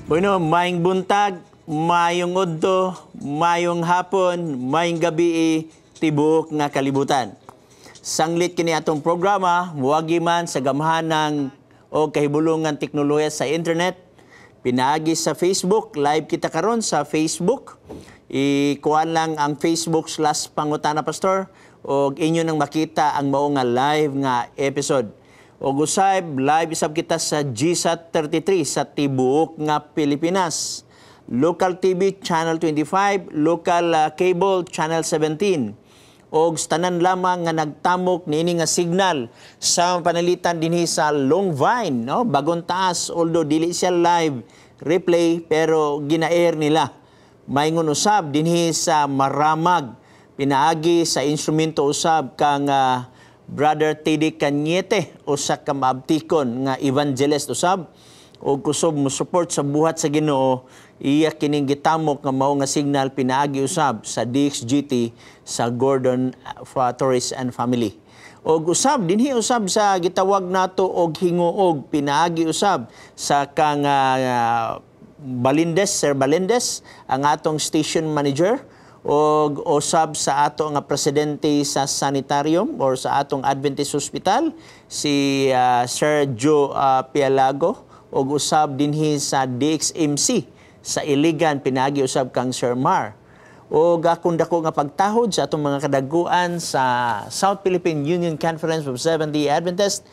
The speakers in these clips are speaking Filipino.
Bueno, maayong buntag, maayong udto, maayong hapon, maayong gabi, tibuok nga kalibutan. Sanglit kini atong programa, muwagi man sa gamhanang o kahibulungan teknolohiya sa internet. Pinaagi sa Facebook, live kita karon sa Facebook. Ikuan lang ang Facebook/Pangutana Pastor o inyo nang makita ang mao nga live nga episode. O gusay, live isab kita sa GSAT 33 sa tibuok nga Pilipinas. Local TV Channel 25, local cable Channel 17. O tanan lamang nga nagtamok niini nga signal sa panalitan dinhi sa Longvine, no? Bagong Taas, although dili siya live replay pero gina-air nila. Maingon usab dinhi sa Maramag, pinaagi sa instrumento usab kang Brother Teddy Cañete, usa ka maabtikon nga evangelist usab, o kusog mo support sa buhat sa Ginoo. Iya kining gitamok nga mao nga signal pinaagi usab sa DXGT sa Gordon Torres and Family. Og usab dinhi usab sa gitawag nato og hinguog pinaagi usab sa kang Sir Balindes, ang atong station manager, o usab sa ato nga presidente sa sanitarium or sa atong Adventist Hospital, si Sir Joe Pialago, o usab dinhi sa DXMC sa Iligan, pinagi usab kang Sir Mar. O akong dako nga pagtahod sa atong mga kadaguan sa South Philippine Union Conference of Seventh-day Adventist,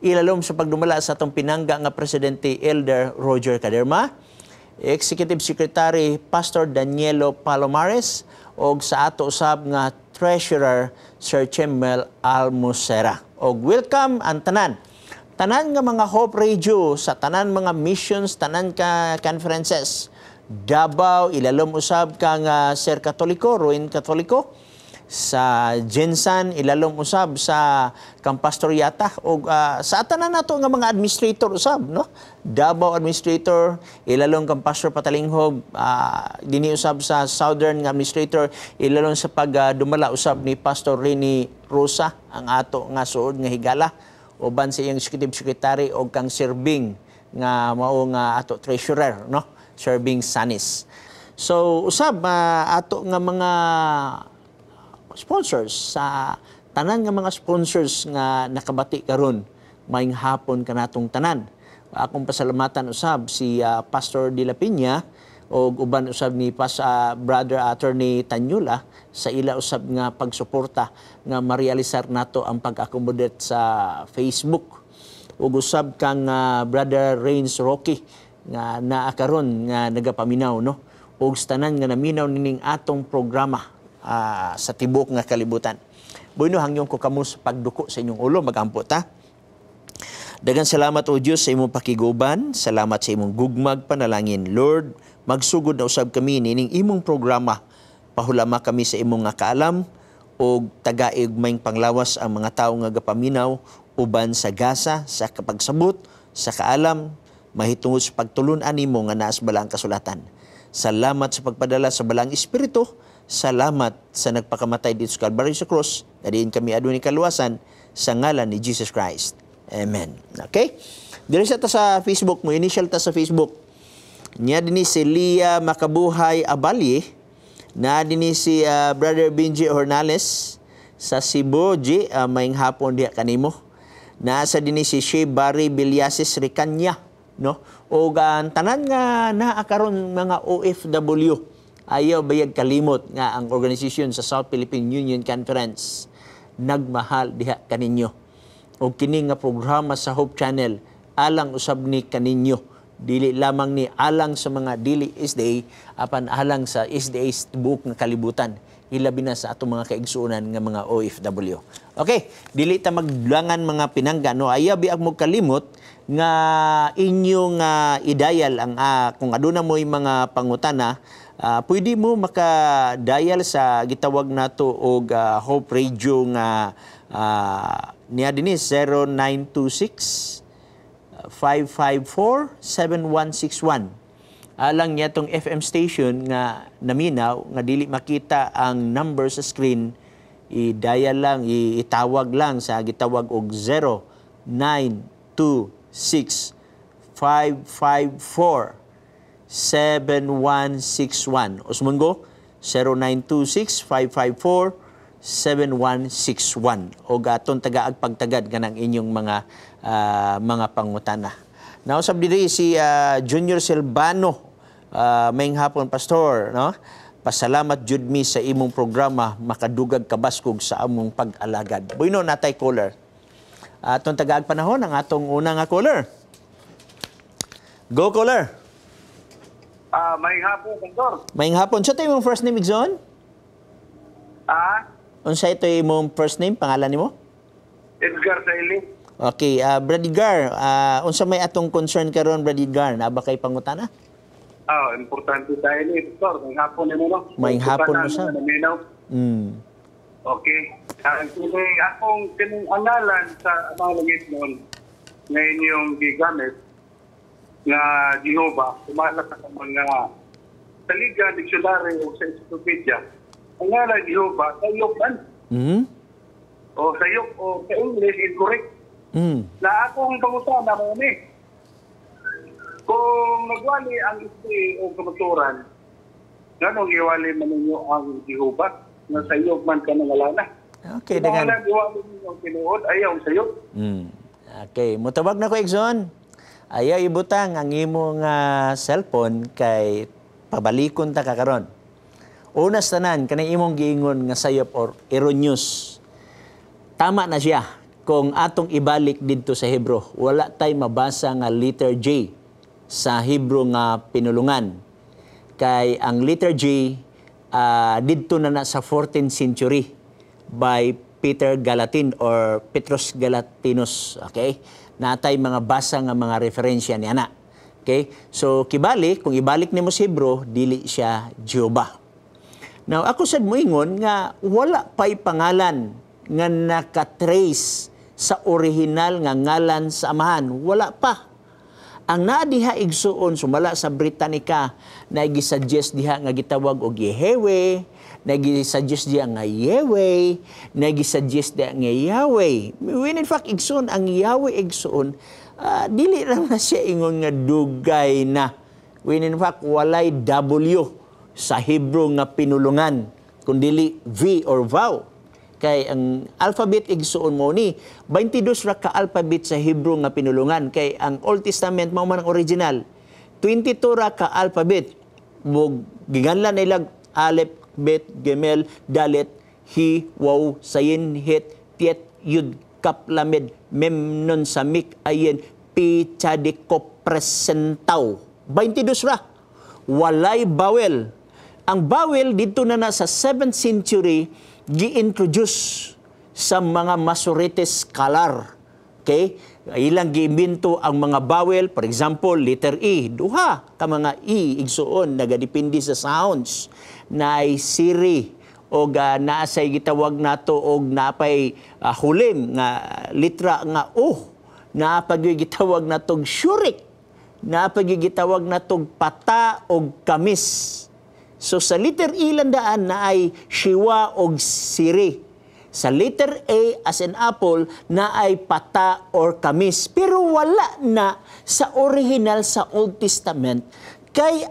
ilalom sa pagdumala sa atong pinangga nga presidente Elder Roger Caderma, Executive Secretary Pastor Danielo Palomares, o sa ato usab nga Treasurer Sir Chemel Almosera. Og welcome ang tanan nga mga Hope Radio sa tanan mga missions, tanan ka conferences. Davao, ilalom usab kang Sir Katoliko, Ruin Katoliko. Sa Jensan, ilalom usab sa kang Pastor Yata, o sa tanan nato nga mga administrator usab, no? Davao administrator, ilalom kang Pastor Patalinghog, dinhi usab sa Southern nga administrator, ilalom sa pagdumala usab ni Pastor Rene Rosa, ang ato nga suod nga higala, uban sa iyang executive secretary o kang Serving nga mao nga ato treasurer, no? Serving Sanis. So usab ato nga mga sponsors, sa tanan nga mga sponsors nga nakabati karon, maayong hapon kanatong tanan. Akong pasalamatan usab si Pastor De La Piña o uban usab ni Brother Attorney Tanyula sa ila usab nga pagsuporta nga marealisar nato ang pag-accommodate sa Facebook. Ug usab kang Brother Rains Rocky nga naa karon nga nagapaminaw, no? Ug tanan nga naminaw nining atong programa sa tibok nga kalibutan. Bueno, hangyon ko kamo sa pagduko sa inyong ulo, magampo ta. Daghang salamat o Diyos sa imong pakiguban, salamat sa imong gugmag panalangin. Lord, magsugod na usab kami nining imong programa. Pahulama kami sa imong nga kaalam o tagaig mayng panglawas ang mga tawo nga gapaminaw uban sa gasa, sa kapagsabot, sa kaalam, mahitungod sa pagtulun-an nimo nga naas balang kasulatan. Salamat sa pagpadala sa balang espiritu. Salamat sa nagpakamatay dito sa Calvary sa cross, na diin kami adunay kaluwasan sa ngalan ni Jesus Christ. Amen. Okay? Dili sa ta sa Facebook mo, initial ta sa Facebook. Nya dinhi si Lia Makabuhay Abalye, na dinhi si Brother Benji Hornales sa Cebu, maayong hapon diha kanimo. Nasa dinhi si Shea Barry Bilyasis Ricanya, no? O tanan nga naa karon mga OFW. Ayaw bayag kalimot nga ang organisasyon sa South Philippine Union Conference nagmahal diha kaninyo. O kini nga programa sa Hope Channel alang usab ni kaninyo. Dili lamang ni alang sa mga dili SDA, apan alang sa SDA buok nga kalibutan. Hilabi na sa atong mga kaigsuonan nga mga OFW. Okay, dili ta magdulangan mga pinangga, no? Ayaw biag mo kalimot nga inyong idayal ang kung aduna mo'y mga pangutana. Pwede mo maka-dial sa gitawag nato og Hope Radio nga niya dinhi 0926 554-7161. Alang niya tong FM station nga naminaw nga dili makita ang number sa screen, i-dial lang, itawag lang sa gitawag og 0926 554 7161. Usmungo, 0926-554-7161. O gaton tagaag pagtagad ka ng inyong mga pangutana. Nausap diri si Junior Silvano, maying hapon, Pastor, no? Pasalamat jud mi sa imong programa, makadugag kabaskog sa among pag-alagad. Bueno, natay caller. Atong tagaag panahon ang atong una nga caller. Go, caller. May hapon, Pastor. Maying hapon. Sa ito yung first name, Igzon? Unsa ito yung first name, pangalan nimo? Edgar Saili. Okay, Brad Edgar, unsa may atong concern karon, Brad Edgar? Naba kay pangutana? Importante tayo ni Pastor. May hapon mo, no? May hapon mo siya. Okay. Akong tinangalan sa mga langit noon na inyong gigamit nga Jehovah, sumalat sa mga saliga, dictionary o sa encyclopedia. Ang ngalan Jehovah, sayok man. O sayok o sa English, incorrect. Na akong pangutana mo ni. Kung nagwali ang isi o kamaturan, ganong iwali man ninyo ang Jehovah na sayok man ka ng alana. Okay, dengan iwali ninyo ang tinuod, ayaw sayok. Okay, mutawag na ko, Igzon. Ayaw ibutang ang imong cellphone kay pabalikon ta kakaron. Unas tanan kanang imong giingon nga sayop or erroneous. Tama na siya kung atong ibalik didto sa Hebro. Wala tay mabasa nga letter J sa Hebro nga pinulungan. Kay ang letter J didto na sa 14th century by Peter Galatin or Petrus Galatinus. Okay? Natay mga basa nga mga referensya niya na. Okay? So, kibalik, kung ibalik nimo sa Hebro, dili siya Jehovah. Now, ako sad moingon nga wala pa'y pangalan nga nakatrace sa original nga ngalan sa amahan. Wala pa. Ang naadiha igsuon sumala sa Britannica na gisuggest diha nga gitawag og Yehweh, nagisuggest diha nga Yahweh, nagisuggest diha nga Yahweh. When in fact igsuon ang Yahweh igsuon, dili ra na siya ingon nga dugay na. When in fact walay W sa Hebrew nga pinulungan, kundili V or vow. Kay ang alphabet igsuon mo ni 22 ra ka alphabet sa Hebrew nga pinulungan, kay ang Old Testament mao man ang original 22 ra ka alphabet mo giganlan nilag Aleph, Bet, Gemel, Dalet, He, Waw, Sayin, Het, Tiet, Yud, Kap, Lamed, Mem, Nun, Samik, Ayen, Pi, Tsadik, Presentaw. 22 ra. Walay bawel. Ang bawel dito na sa 7th century gi-introduce sa mga Masoretes scholar. Okay? Ilang giimbento ang mga bawel, for example, letter E. Duha ka mga E igsuon nagadepende sa sounds. Naay siri o naasay gitawag nato og napay hulim nga litra nga O. Napay gitawag natog shurik. Napay gitawag natog pata og kamis. So sa letter E landaan na ay shiwa og siri. Sa letter A as in apple na ay pata or kamis. Pero wala na sa original sa Old Testament. Kay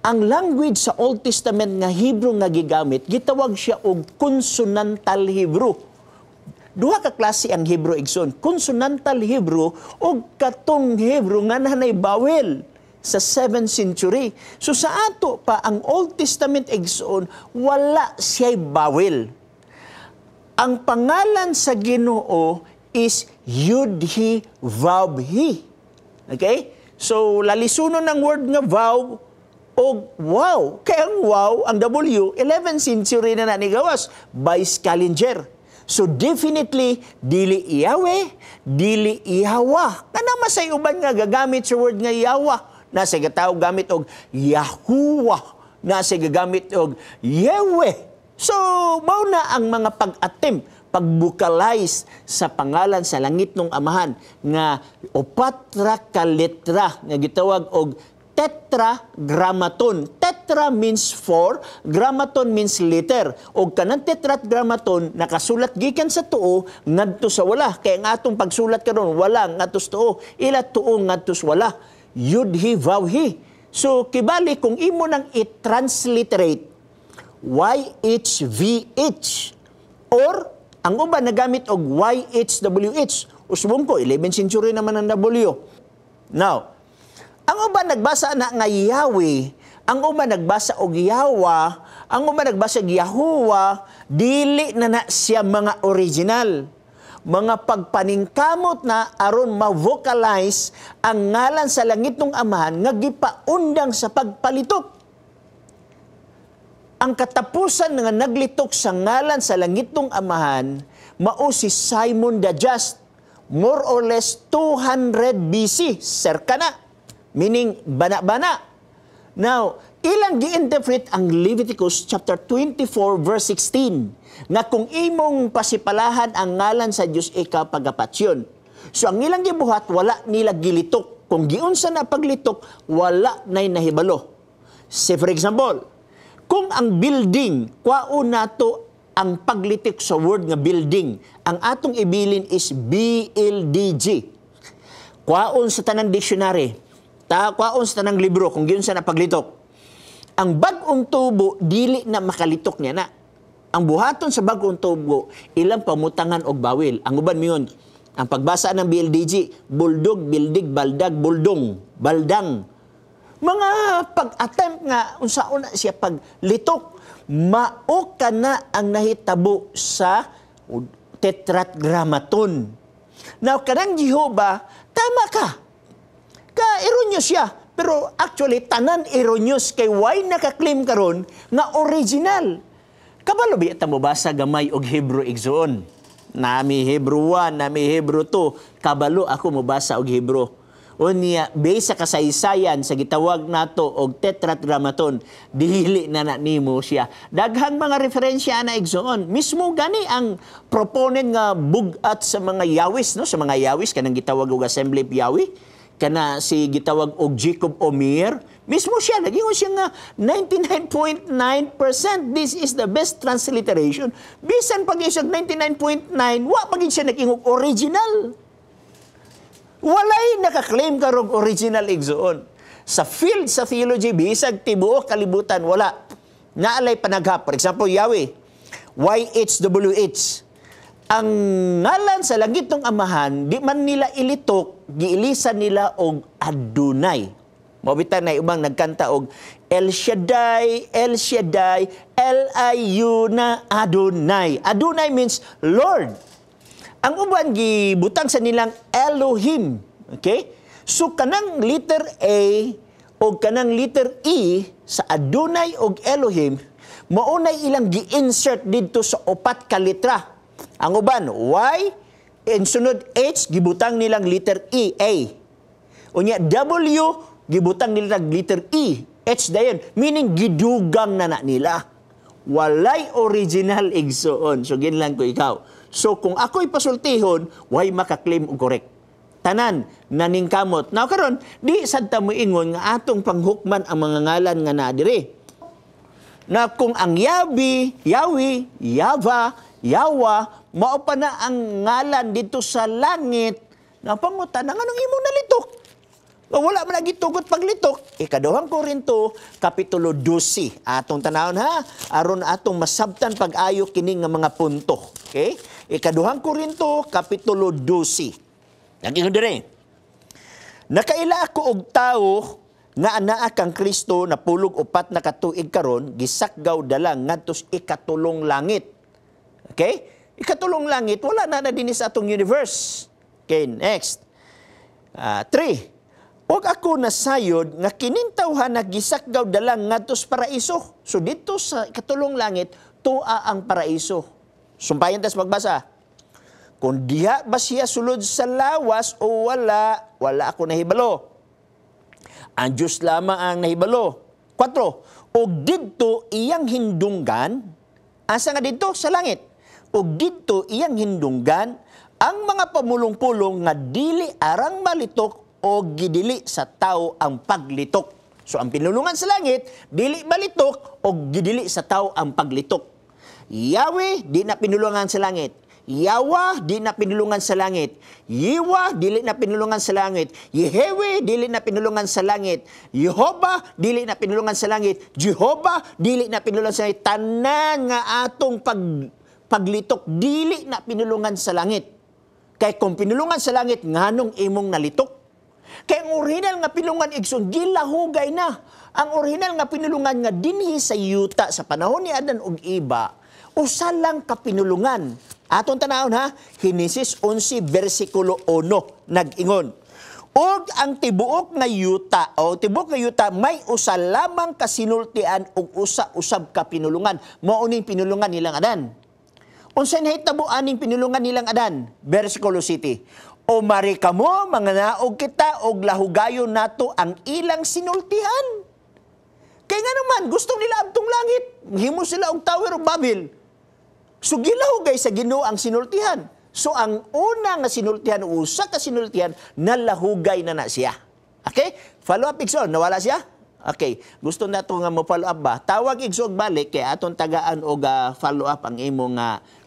ang language sa Old Testament nga Hebrew nga gigamit, gitawag siya og consonantal Hebrew. Duha ka klase ang Hebrew igsoon, consonantal Hebrew o katong Hebrew nga nanay bawel sa 7th century. So sa ato pa, ang Old Testament igsoon, wala siya'y bawel. Ang pangalan sa Ginoo is Yud-Hi, Vav-Hi. Okay? So, lalisunon ng word nga vow o wow. Kaya ang wow, ang W, 11th century na nanigawas by Scaliger. So definitely, dili Yahweh, dili Yahweh. Kanama sa uban nga gagamit sa word nga Yahweh. Nasa gataw gamit og Yahuwah, nasa gagamit og Yahweh. So, mao na ang mga pag-attempt, pag-vocalize sa pangalan sa langit ng amahan nga upat ra ka letra nga gitawag og tetragrammaton. Tetra means 4, grammaton means letter. O kanang tetragrammaton nakasulat gikan sa tuo ngadto sa wala. Kaya nga atong pagsulat karon wala ngadto sa tuo, ila tuo ngadto sa wala. Yud-Hi, Vav-Hi. So, kibali, kung imo nang i-transliterate YHVH or ang uban nagamit og YHWH. Usbong ko, 11th century naman ang W. Now, ang uban nagbasa na nga Yahweh, ang uban nagbasa og Yawa, ang uban nagbasa og Yahuwa, dili na siya mga original. Mga pagpaningkamot na aron ma-vocalize ang ngalan sa langit ng Amahan nga gipaundang sa pagpalitok. Ang katapusan nga naglitok sa ngalan sa langit ng Amahan mao si Simon the Just, more or less 200 BC, serka na, meaning bana-bana. Now, ilang gi-interpret ang Leviticus chapter 24 verse 16 nga kung imong pasipalahan ang ngalan sa Dios ikapagapatyon. So ang ilang gibuhat wala nila gilitok. Kung giunsa na paglitok wala nay nahibalo. Say for example, kung ang building kwaon nato ang paglitik sa word nga building, ang atong ibilin is BLDG. Kwaon sa tanang dictionary, kwaon sa tanang libro kung giunsa na paglitok. Ang bag-ong tubo, dili na makalitok niya na. Ang buhaton sa bag-ong tubo, ilang pamutangan og bawil. Ang uban miyon, ang pagbasa ng BLDG, buldog, bildig, baldag, buldong, baldang. Mga pag-attempt nga, unsaon na siya paglitok, mao ka na ang nahitabo sa tetragrammaton. Now, kanang Jehovah, tama ka. Ka-erroneous siya. Pero actually, tanan erroneous kay why nakaklaim karon nga original. Kabalo ba ita mabasa gamay og Hebrew igsoon? Nami Hebrew 1, nami Hebrew 2. Kabalo ako mabasa og Hebrew. Unya, based sa kasaysayan sa gitawag nato og tetragrammaton, dili na nimo siya. Daghang mga referensya na igsoon. Mismo gani ang proponent nga bugat sa mga Yahwis, no? Sa mga Yahwis kanang gitawag og Assembly of Yahweh. Kana si gitawag og Jacob Omer, mismo siya, naging siya nga 99.9%. This is the best transliteration. Bisan pag isag 99.9, wa pag siya naging original. Walay nakaklaim karong original igsoon. Sa field sa theology, bisag tibuok kalibutan, wala. Naalay panaghap. For example, Yahweh, YHWH. Ang ngalan sa langit ng Amahan, di man nila ilitok, giilisan nila og Adonai. Mabitan na ibang nagkanta og El Shaddai, El Shaddai, L-I-U na Adonai. Adonai means Lord. Ang uban gibutang sa nilang Elohim. Okay? So kanang letter A o kanang letter E sa Adonai og Elohim, maunay ilang gi-insert dito sa upat ka litra. Ang uban, Y, and sunod H, gibutang nilang letter E, A. Unya, W, gibutang nilang letter E, H dayon. Meaning, gidugang na nila. Walay original igsoon. So, ginlan ko ikaw. So, kung ako'y pasultihon, why makaklaim o correct? Tanan, naningkamot. Now, karon di sad ta moingon nga atong panghukman ang mga ngalan nga naadiri. Na kung ang Yahweh, Yava, Yawa, mao pa na ang ngalan dito sa langit, na pangutan, anong imong nalitok? Wala man nagitugot paglitok. Ikaduhang Korinto, Kapitulo 12. Atong tanawon ha, aron atong masabtan pag-ayo kining nga mga punto. Okay? Ikaduhang Korinto, Kapitulo 12. Naging dire. Nakaila ako og tawo nga anaa kang Kristo na pulog upat na katuig karon, gisakgaw dalang ngadtos ikatulong langit. Okay? Ikatulong langit, wala na din sa atong universe. Okay, next. 3. Og ako nasayod nga kinintawhan na gisakgaw dalang ngadtos paraiso. So dito sa ikatulong langit, tua ang paraiso. Sumpayan tas magbasa. Kung diha ba siya sulod sa lawas o wala ako nahibalo. Ang Diyos lamang ang nahibalo. 4. Og didto iyang hindunggan, asa nga dito sa langit. Og didto iyang hindunggan ang mga pamulong-pulong nga dili arang malitok o gidili sa tao ang paglitok. So ang pinulungan sa langit, dili malitok o gidili sa tao ang paglitok. Yahweh, di na pinulungan sa langit. Yawa, di na pinulungan sa langit. Yiwa, dili na pinulungan sa langit. Yehewe, dili na pinulungan sa langit. Yehoba, dili na pinulungan sa langit. Jehovah, dili na pinulungan sa langit. Tanan nga atong paglitok, dili na pinulungan sa langit. Kay kung pinulungan sa langit, nganong imong nalitok? Kay ang original nga pinulungan, igsoon, gilahugay na. Ang original nga pinulungan nga dinhi sa yuta sa panahon ni Adan ug Iba, usa lang ka pinulungan. Atong tanawon ha, Genesis 11 versikulo 1 nag-ingon. Og ang tibuok nga yuta o tibuok nga yuta may usa lamang kasinultian ug usa usab ka pinulungan. Mao ning pinulungan nilang Adan. Unsa nahitabo aning pinulungan nilang Adan? Versikulo 7. O mari kamo mga naog kita og lahugayon nato ang ilang sinultihan. Kaya nga naman, gusto nila abtong langit. Himo sila og Tower of Babel. So gilahugay sa Ginoo ang sinultihan. So ang una nga sinultihan, usa ka sinultihan, nalahugay na siya. Okay? Follow up, Igsoon. Nawala siya? Okay. Gusto na ito nga mo follow up ba? Tawag Igsoon balik, kaya atong tagaan o follow up ang imong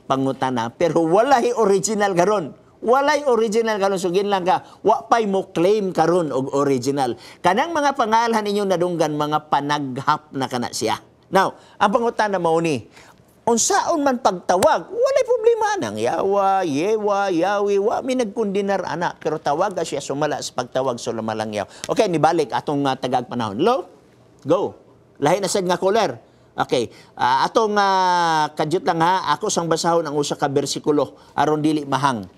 pangutana. Pero walay original garon. Walay original karon, sugin lang ka. Wa pay mo claim karon og original. Kanang mga pangalan inyong nadunggan, mga panaghap na kana siya. Now, ang pangutana mao ni, unsaon man pagtawag, walay problema nang yawa, yewa, yawi, wa mi nagkundinar ana, pero tawag siya sumala sa pagtawag sa lumalangyaw. Okay, nibalik atong tagag panahon. Lo, go. Lahi na sad nga caller. Okay, atong kadyot lang ha, ako sang basahon ang usa ka bersikulo aron dili mahang.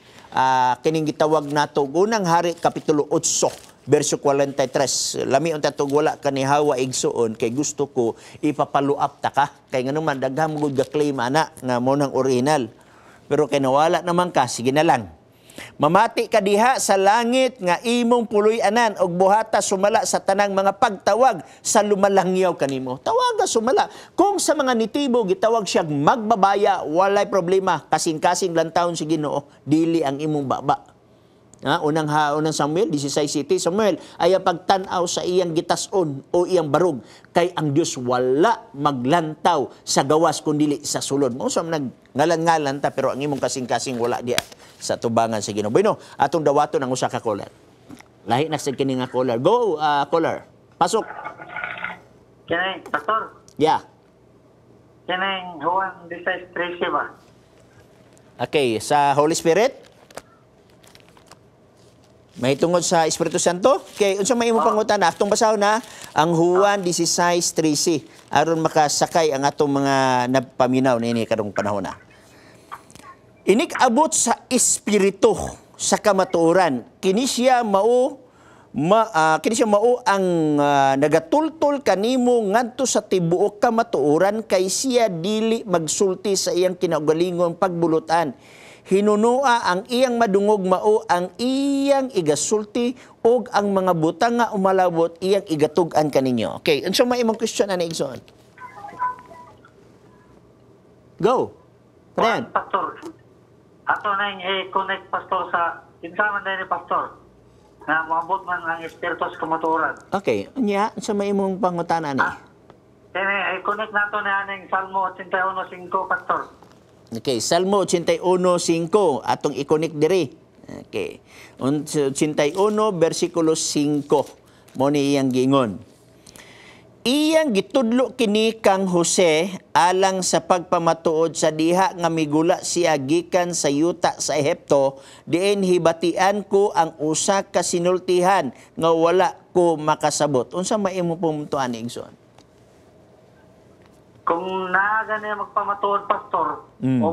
Kining gitawag nato unang hari kapitulo 8 verso 43. Lami unta tug wala kanihawa igsuon kay gusto ko ipapaluap ta ka kay nganuman daghang gud ga-claim ana nga mo nang original. Pero kay nawala naman ka, sige na lang. Mamati ka diha sa langit nga imong puloy-anan og buhata sumala sa tanang mga pagtawag sa lumalangyaw kanimo. Tawaga sumala. Kung sa mga nitibo gitawag siya magbabaya, walay problema. Kasing-kasing lang taon si Ginoo, dili ang imong baba. Unang Samuel 16:7, Samuel ay pagtan-aw sa iyang gitas-on o iyang barog kay ang Dios wala maglantaw sa gawas kundi sa sulod. Mo sa ngalan-ngalan ta pero ang imong kasing-kasing wala diya sa tubangan sa Ginoo. Bueno, atong dawaton ang usa ka caller. Lahi na sa kini nga caller. Go, caller. Pasok. Kaya, Pastor, Yeah. kaya Juan 16:13 ba? Okay, sa Holy Spirit? May tungod sa Espiritu Santo? Okay, unsa may imong pangutana? Atong basahon na ang Juan 16:13 aron makasakay ang atong mga nagpaminaw niini kadong panahon na. Inik abot sa espiritu sa kamatuoran. Kini siya mao ang nagatultol kanimo ngadto sa tibuok kamatuoran kay siya dili magsulti sa iyang kinaugalingong pagbulutan. Hinunua ang iyang madungog mao ang iyang igasulti og ang mga butang nga umalabot iyang igatug-an kaninyo. Okay, unsa may imong question ani Igsoon? Go. Friend. Pastor, ato na yung connect Pastor sa kinsaman na ni Pastor na maabot man ang espiritu sa kamatuoran. Okay, unya unsa may imong pangutana ni? Kaya i-connect nato na yung Salmo 81:5, Pastor. Okay, Salmo 81:5 atong i-connect diri. Okay. 81 bersikulo 5 mo ni iyang giingon. Iyang gitudlo kini kang Jose alang sa pagpamatuod sa diha nga migula siya gikan sa yuta sa Ehipto, diin hibatian ko ang usa ka sinultihan nga wala ko makasabot. Unsa may imong pumuntuan ni Igsoon? Kung naaga niya magpamatuod, Pastor, o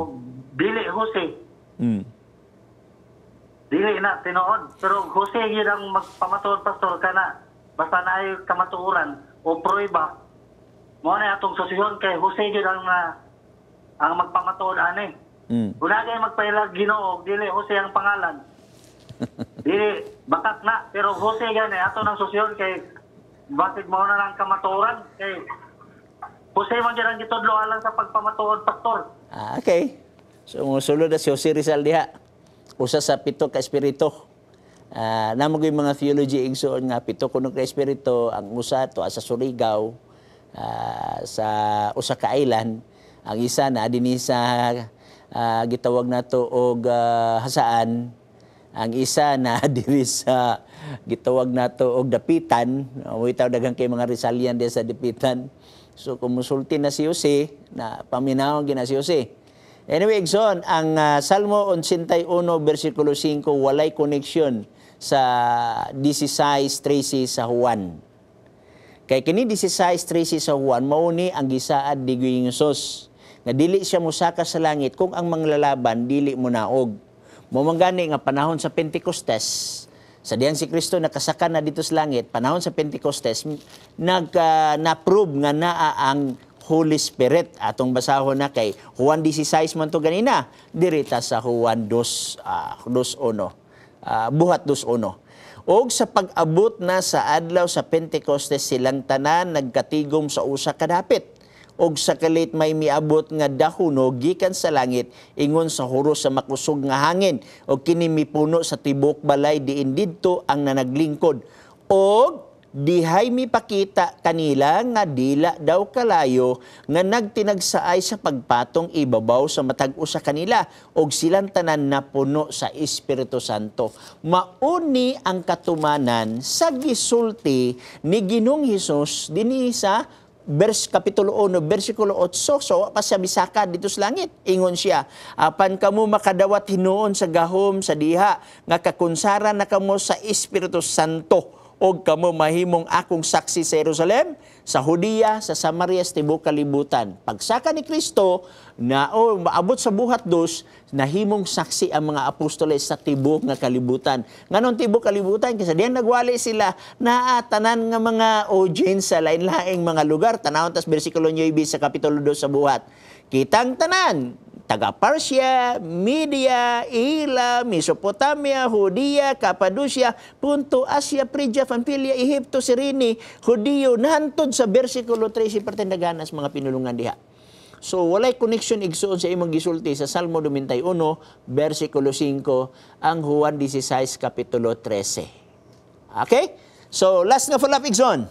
dili Jose, dili na tinuod. Pero Jose yun ang magpamatuod, Pastor, kana basta na ay kamatuoran o prueba. Mo na atong susihon kay Jose yun ang magpamatuod ani. Kung naaga magpailag Ginoo, dili Jose ang pangalan. Dili, bakat na. Pero Jose yan ato nang susihon kay bakit mo na lang kamatuoran kay Jose man dyan ang gitudlo alang sa pagpamatuod, Pastor. Okay. So, musulod na si Jose Rizal diha. Usa sa 7 ka espiritu. Namo yung mga theology igsoon nga 7 kuno ka espiritu, ang usa to sa Surigao, sa usa ka island, ang isa na dinhi sa gitawag nato og hasaan. Ang isa na diri sa gitawag nato og dapitan, witaw daghang kay mga Rizalian diya sa dapitan. So kumusulti na si Jose, na paminawon gina si Jose. Anyway, Igsoon, ang Salmo 81 versikulo 5 walay koneksyon sa 16:13 sa Juan. Kay kini 16:13 sa Juan mao ni ang gisaad ni Ginoong Hesus nga dili siya mosaka sa langit kung ang manglalaban dili mo naog. Mamangani nga panahon sa Pentecostes, sa diyan si Kristo nakasaka na dito sa langit, panahon sa Pentecostes, na-prove nga naa ang Holy Spirit. Atong basahon na kay Juan 16 man to ganina, dirita sa Juan 2:1. Buhat 2:1. Og sa pag-abot na sa adlaw sa Pentecostes silang tanan nagkatigom sa usa ka dapit. Og sa kalit may miabot nga dahuno gikan sa langit ingon sa huros sa makusog nga hangin og kini mipuno sa tibok balay diin didto ang nanaglingkod og dihay mipakita kanila nga dila daw kalayo nga nagtinagsaay sa pagpatong ibabaw sa matag usa kanila og silang tanan napuno sa Espiritu Santo. Mauni ang katumanan sa gisulti ni Ginoong Hesus dinhi sa Kapitulo 1, versikulo 8, so pa siya bisaka dito sa langit. Ingon siya, apan kamo makadawat hinuon sa gahom sa diha, nga kakunsara na kamo sa Espiritu Santo, og kamo mahimong akong saksi sa Jerusalem, sa Judea, sa Samaria, sa tibuok kalibutan. Pagsaka ni Kristo, na maabot sa buhat 2, nahimong saksi ang mga apostoles sa tibuok nga kalibutan. Nganon tibuok kalibutan kasi diyan nagwali sila na tanan nga mga audience sa lain-laing mga lugar. Tanawon tas bersikulo 9 sa kapitulo 2 sa buhat. Kitang tanan taga Parsia, Media, Elam, Mesopotamia, Judea, Cappadocia, Punto, Asia, Phrygia, Pamphylia, Ehipto, Cyrene, Judeo, nahantod sa bersikulo 13 pertendaganas mga pinulungan diha. So, walay connection igsuon sa imong gisulti sa Salmo 21, versikulo 5, ang Juan 16, kapitulo 13. Okay? So, last na follow-up igsuon.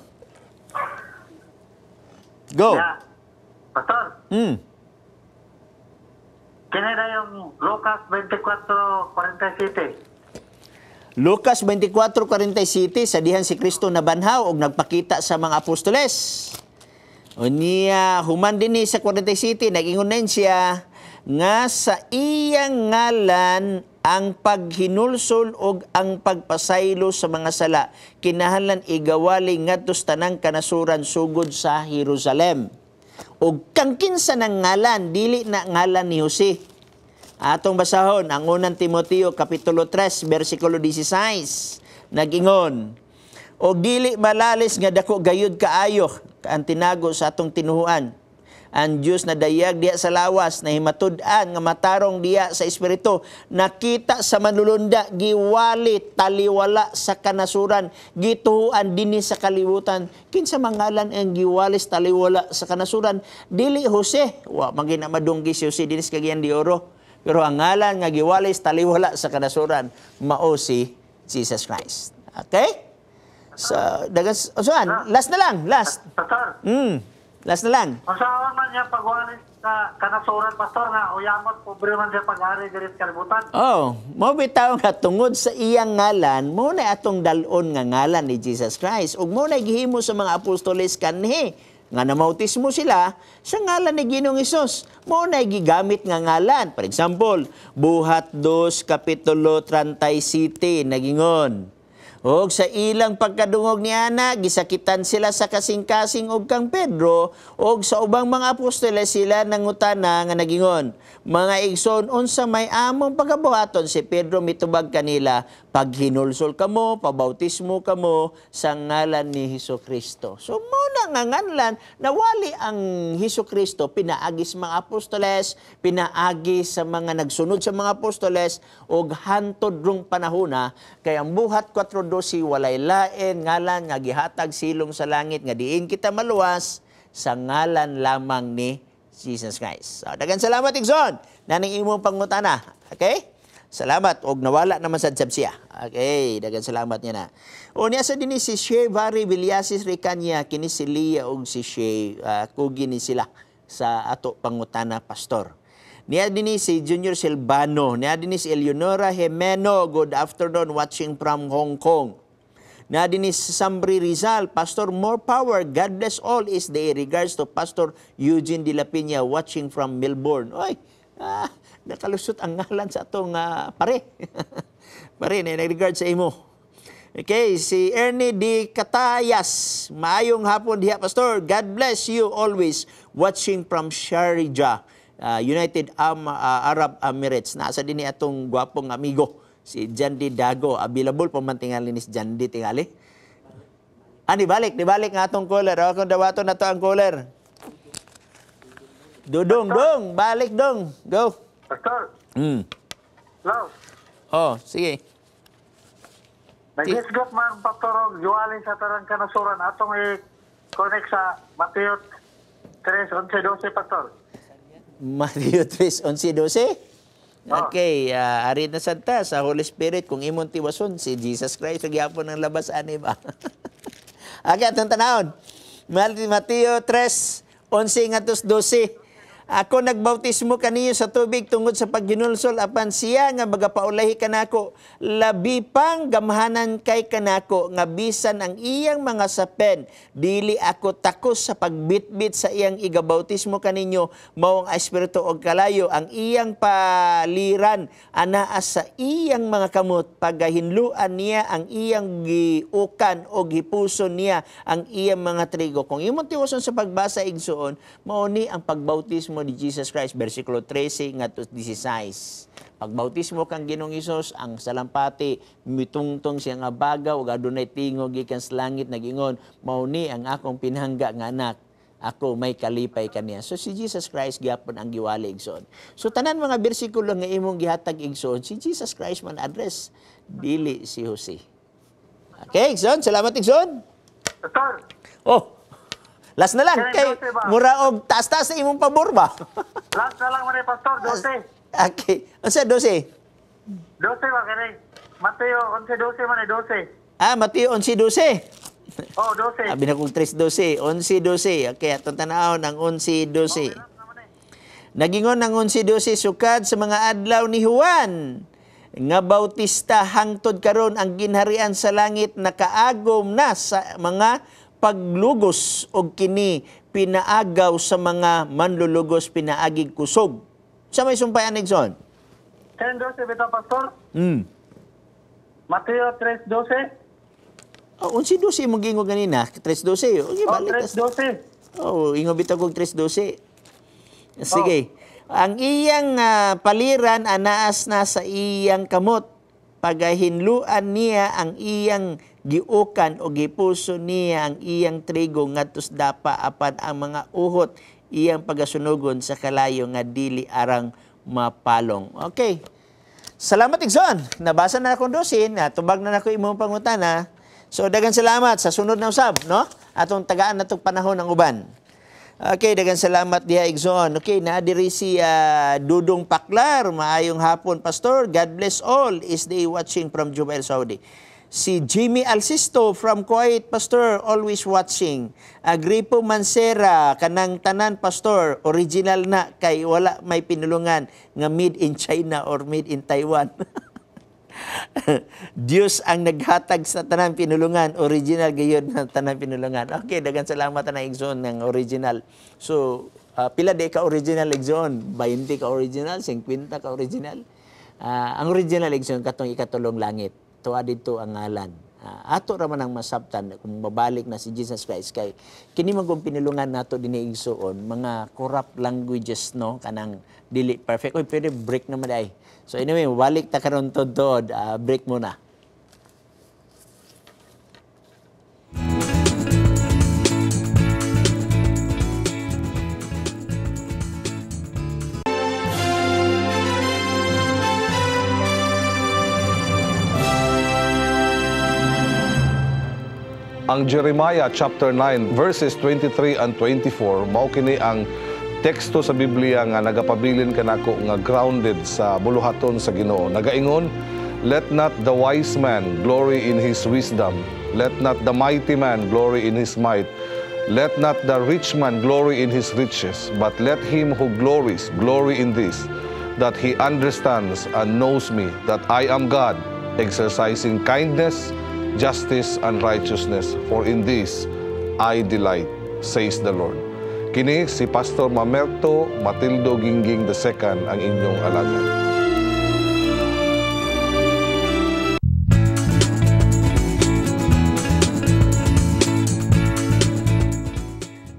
Go. Yeah. Pastor, kinaya yung Lucas 24:47. Lucas 24:47, sa dihan si Kristo nabanhaw og nagpakita sa mga apostoles. Unya human dinhi sa 47 nag-ingon siya nga sa iyang ngalan ang paghinulsol og ang pagpasaylo sa mga sala kinahanglan igawali ngadto sa tanang kanasuran sugod sa Jerusalem. Og kang kinsa nang ngalan dili na ngalan ni Jose. Atong basahon ang unang Timoteo kapitulo 3 bersikulo 16 nag-ingon, og dili malalis nga dako gayud kaayo ang tinago sa atong tinuhuan. Ang Diyos na dayag diya sa lawas, na himatud-an nga matarong diya sa Espiritu, nakita sa manlulunda, giwali, taliwala sa kanasuran, gituhuan dinhi sa kalibutan. Kinsa mangalan ang giwalis taliwala sa kanasuran? Dili Jose. Wa magina madunggi si Jose dinis kagyan di oro. Pero ang ngalan nga giwalis taliwala sa kanasuran, mao si Jesus Christ. Okay? So, last na lang, last. Pastor, Last na lang. masawa man niya pagwalis sa kanasuran, Pastor, nga uyamot, pobre man siya pag-ari diri sa kalibutan. Mo bitaw nga tungod sa iyang ngalan, mo na atong dalon nga ngalan ni Jesus Christ. Ug mo na gihimo sa mga apostoles kanhi nga namautismo sila sa ngalan ni Ginoong Hesus. Mo na gigamit nga ngalan. For example, Buhat 2 kapitulo 37 nagingon, og sa ilang pagkadungog ni Ana, gisakitan sila sa kasing-kasing og kang Pedro, og sa ubang mga apostoles sila nangutana nga nagingon, mga igsoon, unsa may among pagabuhaton? Si Pedro mitubag kanila, paghinulsol kamo, pabautismo kamo sa ngalan ni Hesukristo. So muna nga nganlan, nawali ang Hesukristo, pinaagi sa mga apostoles, pinaagi sa mga nagsunod sa mga apostoles, og hantod rong panahona, kay ang Buhat 4:12 walay lain ngalan nga gihatag silong sa langit nga diin kita maluwas sa ngalan lamang ni Jesus Christ. So, daghang salamat igsoon naning imong pangutana. Okay? Salamat og nawala naman sad siya. Okay, daghang salamat niya na. Unya sa dinhi si Shea Vari Villasis Ricania, kini si Leah og si Shea, kugi ni sila sa ato pangutana, Pastor. Niya din si Junior Silvano. Niya din si Eleonora Jimeno. Good afternoon, watching from Hong Kong. Niya din si Sambri Rizal. Pastor, more power. God bless all is the regards to Pastor Eugene De La Peña, watching from Melbourne. Oy, nakalusot ang ngalan sa atong pare. Pare, na-regard sa imo. Okay, si Ernie D. Catayas. Maayong hapon diha, Pastor. God bless you always. Watching from Sharjah, United Arab Emirates. Nasa din ni atong gwapong amigo, si Jandi Dago. Available pa man tingali ni si Jandi tingali. Di balik nga atong caller. O, kung dawato na to ang caller. Dudong, dong. Balik, dong. Go. Pastor, hello. Oh, sige. Nag-isgot man, Pastor, og yuwalin sa tarang kanasuran. Atong i-connect sa Mateo 3:11-12, Pastor. Matthew 3:11-12? Okay, arid na santa sa Holy Spirit kung imong tiwason si Jesus Christ sa gyapon ng labas ani ba. Okay, atong tanawon. Mateo 3:11-12. Ako nagbautismo kaniyo sa tubig tungod sa pagginulsol apan siya nga magapaulahi kanako, labi pang gamhanan kay kanako nga bisan ang iyang mga sapen dili ako takos sa pagbitbit sa iyang igabautismo kaninyo mao ang espiritu og kalayo ang iyang paliran anaa sa iyang mga kamot pagahinluan niya ang iyang giukan o gipuson niya ang iyang mga trigo. Kung imong tiwason sa pagbasa igsuon mao ni ang pagbautismo ni Jesus Christ, versikulo 13 nga 16. Pagbautismo kang Ginoong Hesus, ang salampati mitungtong siya nga bagaw ug adunay tingog gikan sa langit nagingon, mao ni ang akong pinangga nga anak, ako may kalipay kaniya. So si Jesus Christ gyapon ang giwali igsoon. So tanan mga bersikulo nga imong gihatag igsoon, si Jesus Christ man address, dili si Jose. Okay, igsoon, salamat igsoon. Pastor, Oh. Last na lang, kay mura og taas-taas sa imong pabor ba? last na lang man, Pastor, 12. Okay. Unsa 12? 12 ba, kani? Mateo 11:12 man, 12. Mateo 11:12. Oh, 12. Abi na kong 3:12, 11:12. Okay, atong tanawon ang 11:12. Nagingon ang 11:12 sukad sa mga adlaw ni Juan nga Bautista hangtod karon ang ginharian sa langit nakaagom na sa mga paglugos og kini pinaagaw sa mga manlulugos pinaagig kusog. Sa may sumpayan Nixon? 10:12 bitaw, Pastor. Mateo 3:12. 11:12 mo gingo ganina, 3:12. Okay, Oh, balik. 3:12. Ingo bitaw kog 3:12. Sige. Ang iyang paliran anaas na sa iyang kamot. Pagahinluan niya ang iyang giukan o gipuso niya ang iyang trigo ngadtos dapa apan ang mga uhot iyang pagasunugon sa kalayo nga dili arang mapalong. Okay. Salamat igsoon. Nabasa na akong dosin, tubag na nako imong pangutana. So daghang salamat sa sunod na usab, no? Atong tagaan natong panahon ng uban. Okay, daghang salamat diha igsoon. Okay, naadiri si Dudong Paklar. Maayong hapon, Pastor. God bless all. Is they watching from Jubail, Saudi. Si Jimmy Alsisto from Kuwait, Pastor, always watching. Agripo Mansera, kanang tanan, Pastor, original na kay wala may pinulungan nga made in China or made in Taiwan. Diyos ang naghatag sa tanan pinulungan, original gayud na tanan pinulungan. Okay, daghang salamat na igsoon ng original. So, pila di ka original igsoon? 20 ka original, 50 ka original. Ang original igsoon katong ikatulong langit. Tuwa dito ang ngalan. Ato raman ang masabtan kung mabalik na si Jesus Christ kay kini man kung pinulungan nato dinhi igsoon mga corrupt languages no kanang dili perfect. Oy, pwede break naman ay. So anyway, balik ta karon tod break muna. Ang Jeremiah chapter 9 verses 23 and 24 mao kini ang teksto sa Biblia nga nagapabilin kanako nga grounded sa buluhaton sa Ginoo. Nagaingon, let not the wise man glory in his wisdom, let not the mighty man glory in his might, Let not the rich man glory in his riches, but let him who glories glory in this, that he understands and knows me, that I am God, exercising kindness, justice, and righteousness, for in this I delight, says the Lord. Kini si Pastor Mamerto Matildo Gingging II ang inyong alagad.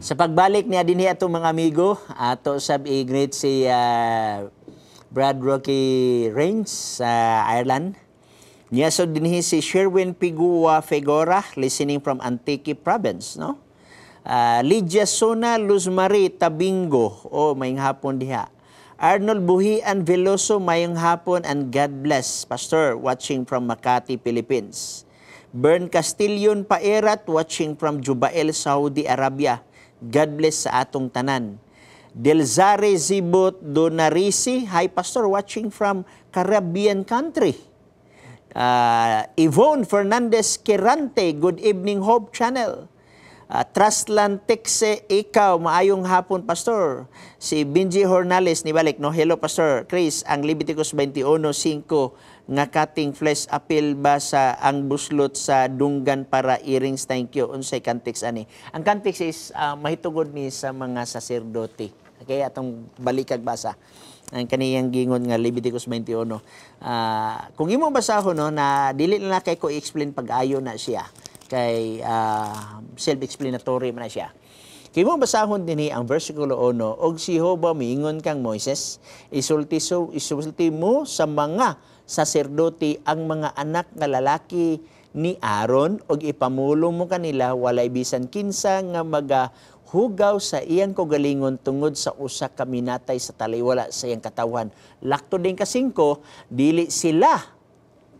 Sa pagbalik niya din atong mga amigo, ato sab i-greet si Brad Rocky Rains sa Ireland. Niya so dinhi si Sherwin Pigua Fegora listening from Antique Province, no? Lydia Sona Luzmari Tabingo, mayong hapon diha. Arnold Buhian Veloso, mayong hapon and God bless. Pastor, watching from Makati, Philippines. Bern Castillon Paerat, watching from Jubail, Saudi Arabia. God bless sa atong tanan. Delzare Zibot Donarisi, hi Pastor, watching from Caribbean country. Yvonne Fernandez Quirante, good evening Hope Channel. Trustland Texe, ikaw, maayong hapon Pastor. Si Benji Hornales, nibalik, no? Hello Pastor. Chris, ang Leviticus 21:5 nga cutting flesh appeal ba sa ang buslot sa dunggan para earrings? Thank you. Unsay context ani? Ang context is mahitugod ni sa mga saserdote. Okay, atong balikag basa. Ang kaniyang gingon nga Leviticus 21. Kung imo basahon no na dili na kay ko i-explain pag-ayo na siya kay self-explanatory man na siya. Kay mo basahon dinhi ang versikulo 1, og si Jehova miingon kang Moises, isulti mo sa mga saserdote ang mga anak nga lalaki ni Aaron og ipamulong mo kanila walay bisan kinsa nga magahugaw sa iyang kaugalingon tungod sa usa ka minatay sa taliwala sa iyang katawan. Lakto din ka 5, dili sila.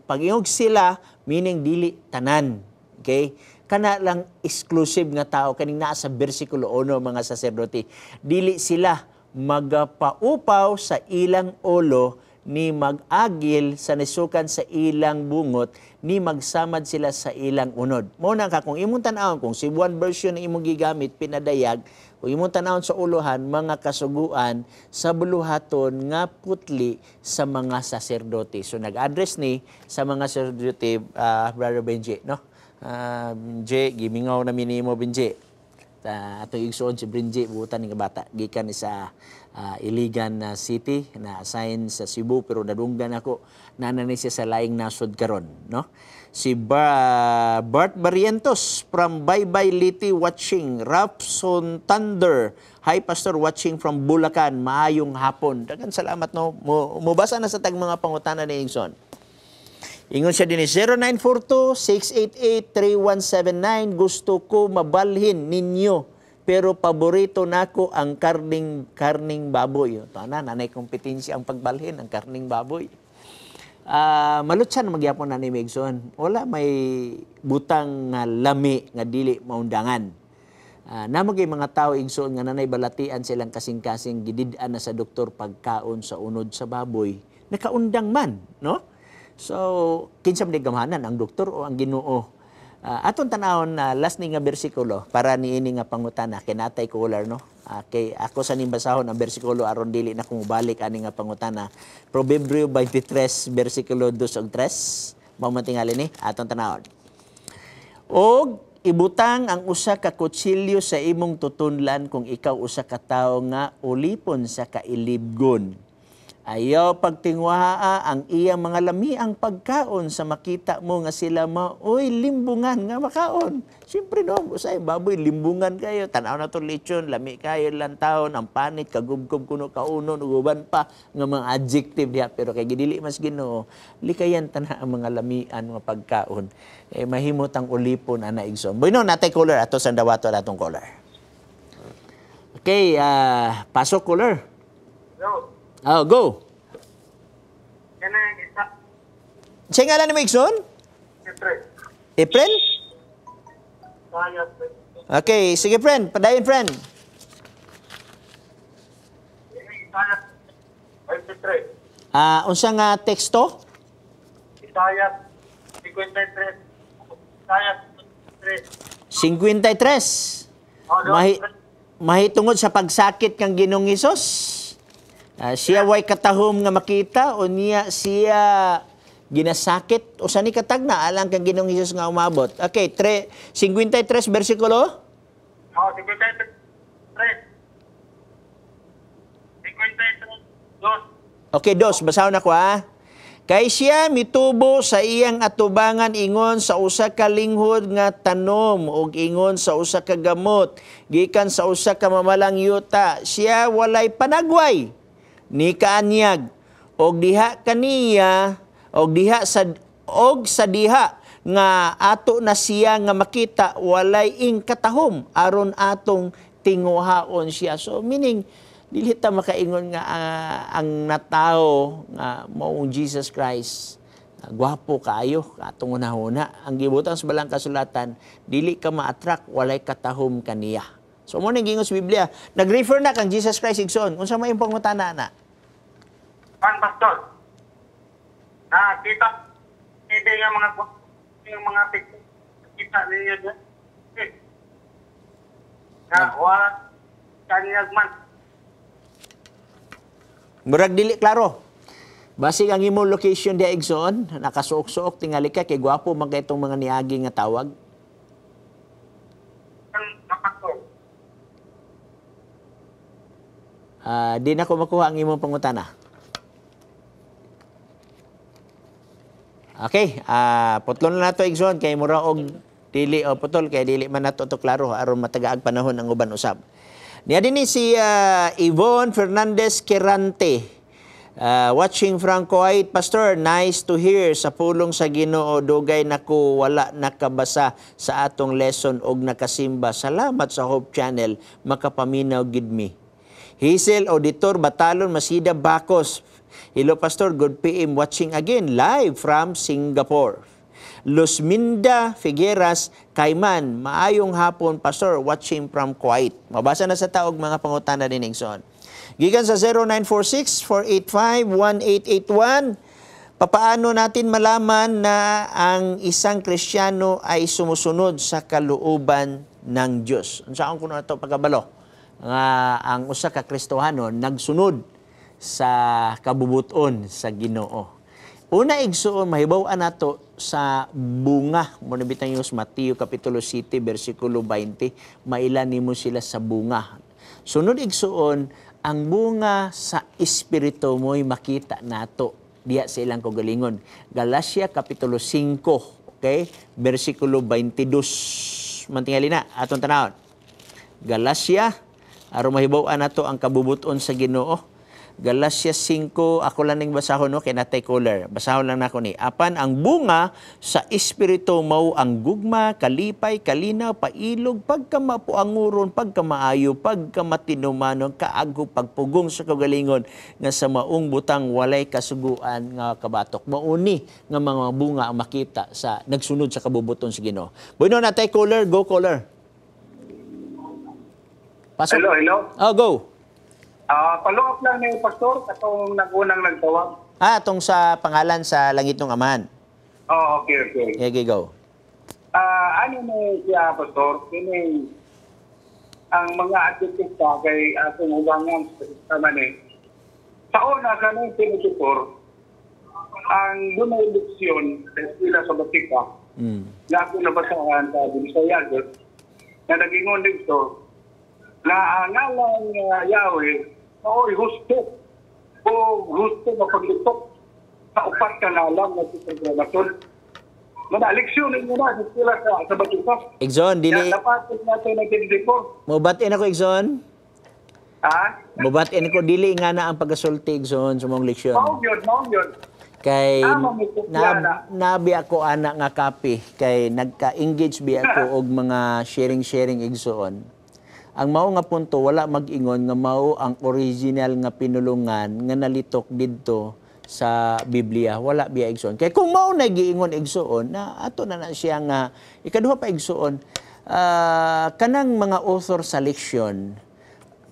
Pag-iog sila, meaning dili tanan. Okay? Kana lang exclusive nga tao kaning naa sa bersikulo 1 mga saserdote. Dili sila magapaupaw sa ilang ulo ni mag-agil sa nisukan sa ilang bungot ni magsamad sila sa ilang unod. Mo na ka kung imong tan-awon kung Cebuan version na imong gigamit pinadayag, kung imong tan-awon sa uluhan mga kasuguan sa buluhaton nga putli sa mga saserdote. So nag-address ni sa mga saserdote Brother Benji, no? Benji, gimingaw na minimo Benji. Atong igsoon si Benji buutan ni bata gikan sa Iligan City na assign sa Cebu pero nadunggan ako nanani siya sa laing nasod karon, no? Si Bart Barrientos from Baybay Liti watching. Rapson Thunder, hi Pastor, watching from Bulacan, maayong hapon. Dagan salamat, no? Mubasa na sa tag mga pangutana ni Ingson. Ingon siya din 0942-688-3179. Gusto ko mabalhin ninyo pero paborito nako ang karning baboy. Tanan, nanay kompetensya ang pagbalhin ang karning baboy. Malutsan magyapon na ni Megson. Wala may butang nga lami nga dili maundangan. Namagay mga tao igsoon nga nanay balatian silang kasing-kasing gidid-an na sa doktor pagkaon sa unod sa baboy. Nakaundang man, no? So, kinsa man gamahanan ang doktor o ang Ginoo? Aton tanawon na last ni nga bersikulo para niini nga pangutana kinatay caller, no? Kay ako sa nimbasahon ang bersikulo aron dili na kumubalik ani nga pangutana. Proverbio 23 bersikulo 2 ug 3. Mao man tingali ni aton tanawon. Og ibutang ang usa ka kutsilyo sa imong tutunlan kung ikaw usa ka tawo nga ulipon sa kailibgon. Ayaw pagtingwaha ang iyang mga lami ang pagkaon sa makita mo nga sila maoy limbungan nga makaon. Siyempre no, usay baboy limbungan kayo, tanaw na to lechon, lami kayo lang taon, ang panit, kagubgob kuno kaunon, uban pa nga mga adjective diha. Pero kay gidili mas Ginoo, likayan tana ang mga lamian nga pagkaon. Mahimot ang ulipon ana igsoon. Boy no, natay caller ato sa dawato atong caller. Okay, pasok caller. Yo. Oh, go. Kana isa. Siya ngalan ni mo, Ikson? April? Okay, sige friend. Padayon friend. Unsa nga teksto? Isaiah 53. Isaiah 53. 53. mahitungod sa pagsakit kang Ginoong Hesus. Siya way katahom nga makita o niya siya ginasakit o sani katagna alang kang Ginoong Hesus nga umabot. Okay, 53 bersikulo. 53, 2. Okay, 2. Basahon ako Kay siya mitubo sa iyang atubangan ingon sa usa ka linghod nga tanom ug ingon sa usa ka gamot gikan sa usa ka mamalang yuta. Siya walay panagway ni kaanyag og diha kaniya og sa diha nga ato na siya nga makita walay ing katahom aron atong tinguhaon siya. So meaning dili ta makaingon nga ang natao nga maong Jesus Christ gwapo kaayo katong una-una. Ang gibutang sa balang kasulatan, dili ka ma-attract walay katahom kaniya. So mo ning gingon sa Biblia, nag-refer na kang Jesus Christ igsoon. Unsa may pangutana na? Pastor. Kita hindi nga mga picture kita ninyo dyan. Wala kaniyag man. Murag dili klaro. Basig ang imong location dia igsoon, nakasuok-suok tingali ka kay gwapo man kay itong mga niagi nga tawag. Di na ko makuha ang imong pangutana. Okay, putlon na nato igsoon kay mura og dili o putol kay dili man nato to klaro aron matagaag panahon ang uban usab. Niya din si Yvonne Fernandez Quirante, watching from Kuwait. Pastor, nice to hear sa pulong sa Ginoo. Dugay nako wala nakabasa sa atong lesson og nakasimba. Salamat sa Hope Channel, makapaminaw gid mi. Hazel Auditor Batalon Masida Bacos. Hello Pastor, good PM, watching again live from Singapore. Luzminda Figueras, Cayman, maayong hapon, Pastor, watching from Kuwait. Mabasa na sa taog mga pangutana din Ingson. Gikan sa 0946-485-1881, papaano natin malaman na ang isang Kristiyano ay sumusunod sa kalooban ng Diyos? Saan ko na ito pagkabalo? Ang usa ka Kristohano nagsunod sa kabubuton sa Ginoo. Una igsuon mahibaw-an nato sa bunga mo nabitang yung Mateo kapitulo 7 bersikulo 20, mailan nimo sila sa bunga. Sunod igsuon ang bunga sa espiritu mo'y makita nato diya sa ilang kagalingon. Galacia kapitulo 5, okay? Bersikulo 22. Mantingali na atong tanawon. Galacia aron mahibaw-an nato ang kabubuton sa Ginoo. Galacia 5, ako lang ning basahon no, kay natay color. Basahon lang nako ni. Apan ang bunga sa espiritu mao ang gugma, kalipay, kalinaw, pailog, pagkamapuanguron, pagkamaayo, pagkamatinumanon, kaagho, pagpugong sa kagalingon nga sa maong butang walay kasuguan nga kabatok. Mauni nga mga bunga ang makita sa nagsunod sa kabubuton sa Ginoo. Bueno natay color, go color. Pasok. Hello. Oh, go. Follow up lang ni Pastor katong nagunang nagtawag. Atong sa pangalan sa langit ng Amahan. Okay. Okay, go. Ano mo siya, Pastor? Kini ang mga artista kay atong ubangan sa man sa una kanang tinututor ang dunay leksyon sa eskwela sa Batika. Na ako nabasahan sa Bisayagot na nagingon dito na ang ngalan Yahweh gusto na paglitok sa upat ka ngalan na si Programasyon. Leksyon mo na sila sa Batika. Igzon, dili. Dapat natin nag-24. Mubatin ako, Igzon. Mubatin ako, dili nga na ang pagkasulti, Igzon, sa mong leksyon. Maong yun. Kay nabi ako anak nga kapi, kay nagka-engage bi ako og mga sharing Igzon. Ang mao nga punto wala mag-ingon nga mao ang original nga pinulungan nga nalitok didto sa Biblia, wala biya igsoon. Kay kung mao na giingon igsoon na ato na siya nga ikaduha pa igsoon, kanang mga author sa leksyon,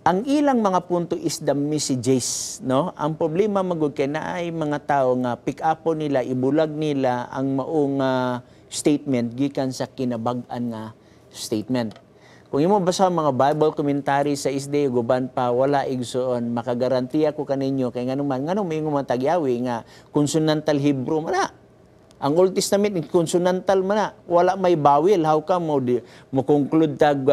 ang ilang mga punto is the messages, no? Ang problema magud kay naay mga tao nga pick up nila, ibulag nila ang maong statement gikan sa kinabag-an nga statement. Kung imo basa mga Bible commentary sa isday guban pa wala igsoon, makagarantiya ko kaninyo kay nganong mingo man tagyawi nga consonantal Hebrew man na. Ang Old Testament consonantal man na, wala may bawil. How come mo conclude tag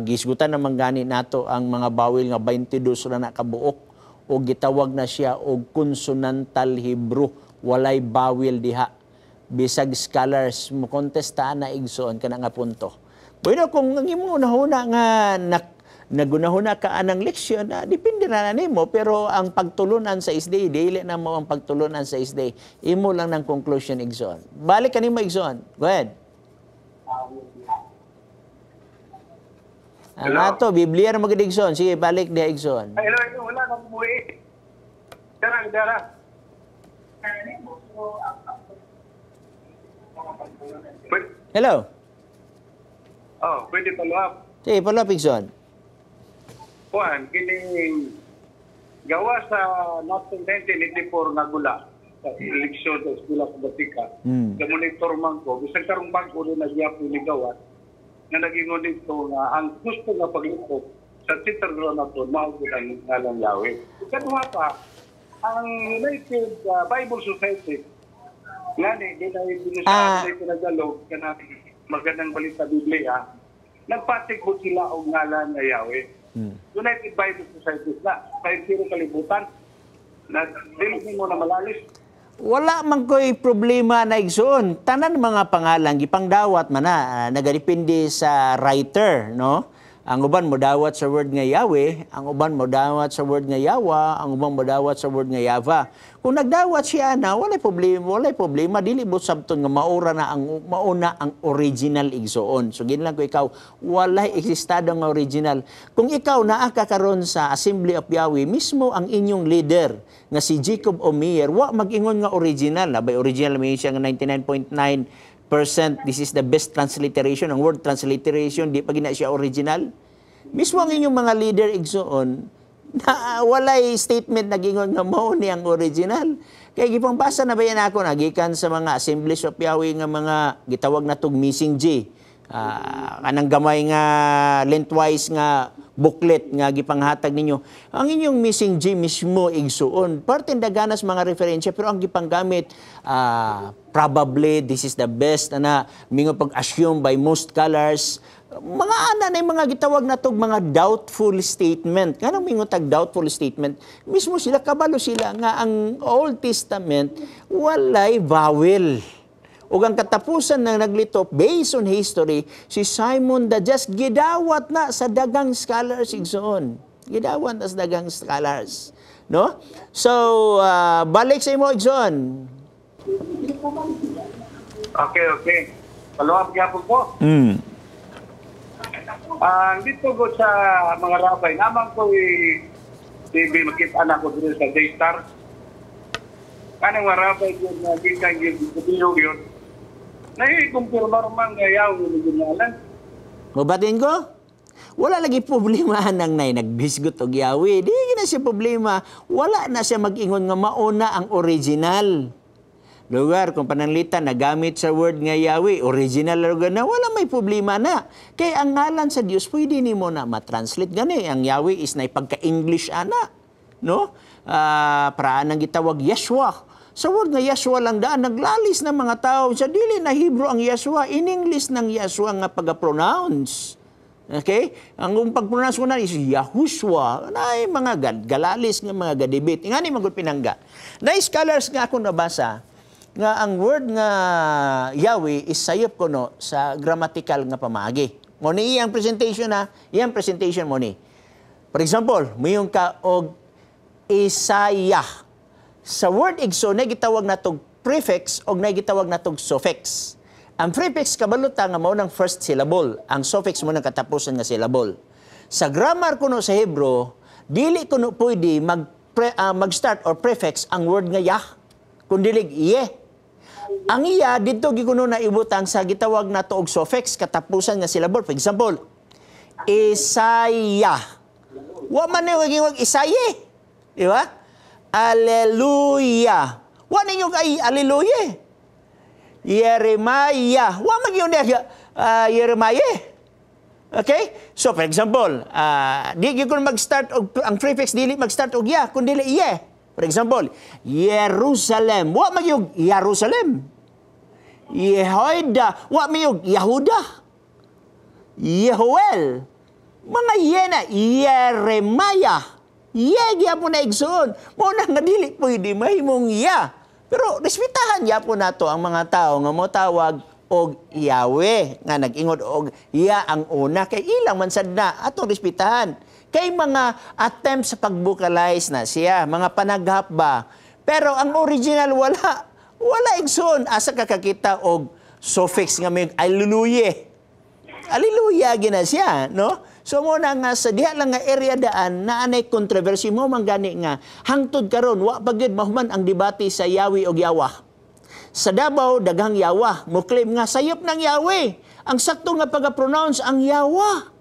gisgutan naman gani nato ang mga bawil nga 22 ra na kabuok o gitawag na siya og consonantal Hebrew, walay bawil diha. Bisag scholars mo kontestaan na igsoon kana nga punto. Bueno, kung ang imo unahuna nga nagunahuna ka anang leksyon, depende na nimo, pero ang pagtulunan sa isday, dili na mo ang pagtulunan sa isday. Imo lang ng conclusion igsoon. Balik kanimo igsoon. Go ahead. Ang ato, Biblia na magid igsoon. Sige, balik diha igsoon. Hello, wala na umuwi. Dara. Hello. Oh, pwede follow-up. Sige, follow up igsoon. Juan, kining gawa sa natin 1984 nga gula sa eleksyon sa eskwela sa Batika. Sa monitor man ko, bisag karong bangko rin nagyapo ni gawa na nag-ingon dito nga ang gusto nga paglipot sa Citro na to, maugod ang ngalang Yahweh. Ikaduha pa, ang United Bible Society nga di na binusahan na pinagalo ka na magandang balita Biblia, nagpatikot sila og ngalan nga Yahweh. United Bible Society na, kahit sino kalibutan, na dili mo na malalis. Wala man ko'y problema na igsoon. Tanan mga pangalan, gipangdawat man na, nagadepende sa writer, no? Ang uban mo dawat sa word nga Yahweh, ang uban mo dawat sa word nga Yawa, ang uban mo dawat sa word nga Yava. Kung nagdawat siya na, walay problema, dili mo sabton nga mauna ang original igsoon. So ginlang ko ikaw, walay eksistado nga original. Kung ikaw naa ka karon sa Assembly of Yahweh, mismo ang inyong leader nga si Jacob Omier, wa mag-ingon nga original. Abay original may siya nga 99.9%, this is the best transliteration. Ang word transliteration, di pa gina siya original. Mismo ang inyong mga leader igsoon, na walay statement na gingon nga mao ni ang original. Kaya gipangbasa na ba yan ako, nagikan sa mga Assemblies of Yahweh nga mga gitawag na tog missing G. Anang gamay nga lengthwise nga booklet nga gipanghatag ninyo. Ang inyong missing G mismo igsuon. Parte daganas mga referensya, pero ang gipanggamit probably this is the best na mingo pag-assume by most scholars. Mga ana na mga gitawag na tog mga doubtful statement. Kanang mingo tag doubtful statement, mismo sila kabalo sila nga ang Old Testament walay vowel. Ug ang katapusan na naglitop based on history, si Simon the Just gidawat na sa dagang scholars igsoon. Gidawat na sa dagang scholars, no? So balik sa imo igsoon. Okay. Follow-up gyapon po. Dito ko sa mga rabay, naman ko TV makita na ko dito sa Daystar. Kanang mga rabay yun na gikan yun. Nai-kumpirma man nga yaw yung ginyalan. Mabatin ko? Wala lagi problema nang nagbisgot og Yahweh. Di na siya problema. Wala na siya mag-ingon nga mauna ang original. Lugar, kung pananglitan, nagamit sa word nga Yahweh, original lugar na, wala may problema na. Kaya ang ngalan sa Diyos, pwede ni mo na matranslate gani. Ang Yahweh is na pagka-English ana. No? Paraan ang gitawag Yeshua. Sa word nga Yeshua lang daan, naglalis ng mga tao. Sa dili na Hebrew ang Yeshua, in English ng Yeshua nga pag-pronounce. Okay? Ang pag-pronounce ko na is Yahushua. Na mga galalis nga mga gadibit. Nga ni magod pinangga. Na scholars nga ako nabasa, nga ang word nga Yahweh is sayop ko no sa grammatical nga pamagi. Mo ni iyang presentation na, iyang presentation mo ni. For example, mayong ka og Isaiah. Sa word igso na gitawag natog prefix og na gitawag natog suffix. Ang prefix kabaluta nga mao nang first syllable, ang suffix mo nang katapusan nga syllable. Sa grammar kuno sa Hebrew, dili kuno pwede mag-start or prefix ang word nga Yah, kundi iye. Ang iya dito gikuno na ibutang sa gitawag na tuog suffix katapusan nga syllable. For example, Isaiah. Wa man ni wag Isaiah. Di ba? Alleluia. Wa ninyo kay Alleluia. Jeremiah. Wa man yun Jeremiah. Okay? So, for example, di gyud ko mag-start, ang prefix dili mag-start og ya, kundi iye. For example, Jerusalem. Wa magyug Jerusalem. Yehoida. Wa magyug Yahuda. Yehoel. Mga yena. Jeremiah. Ye po na igsoon. Muna nga dili pwede mahimong ya. Pero respetahan po nato ang mga tao nga mo tawag og Yahweh nga nag-ingod og iya ang una kay ilang man sad na atong respetahan. Kay mga attempt sa pag-vocalize na siya, mga panaghap ba. Pero ang original wala igsoon asa ka kakita og suffix nga may hallelujah. Hallelujah gina siya, no? So muna nga sa diha lang nga area daan na anay controversy mo manggani nga hangtod karon wa pagyud mahuman ang debate sa Yahweh og Yawa. Sa Davao daghang Yawa, mo claim nga sayop ng Yahweh. Ang sakto nga pag-pronounce ang Yawa.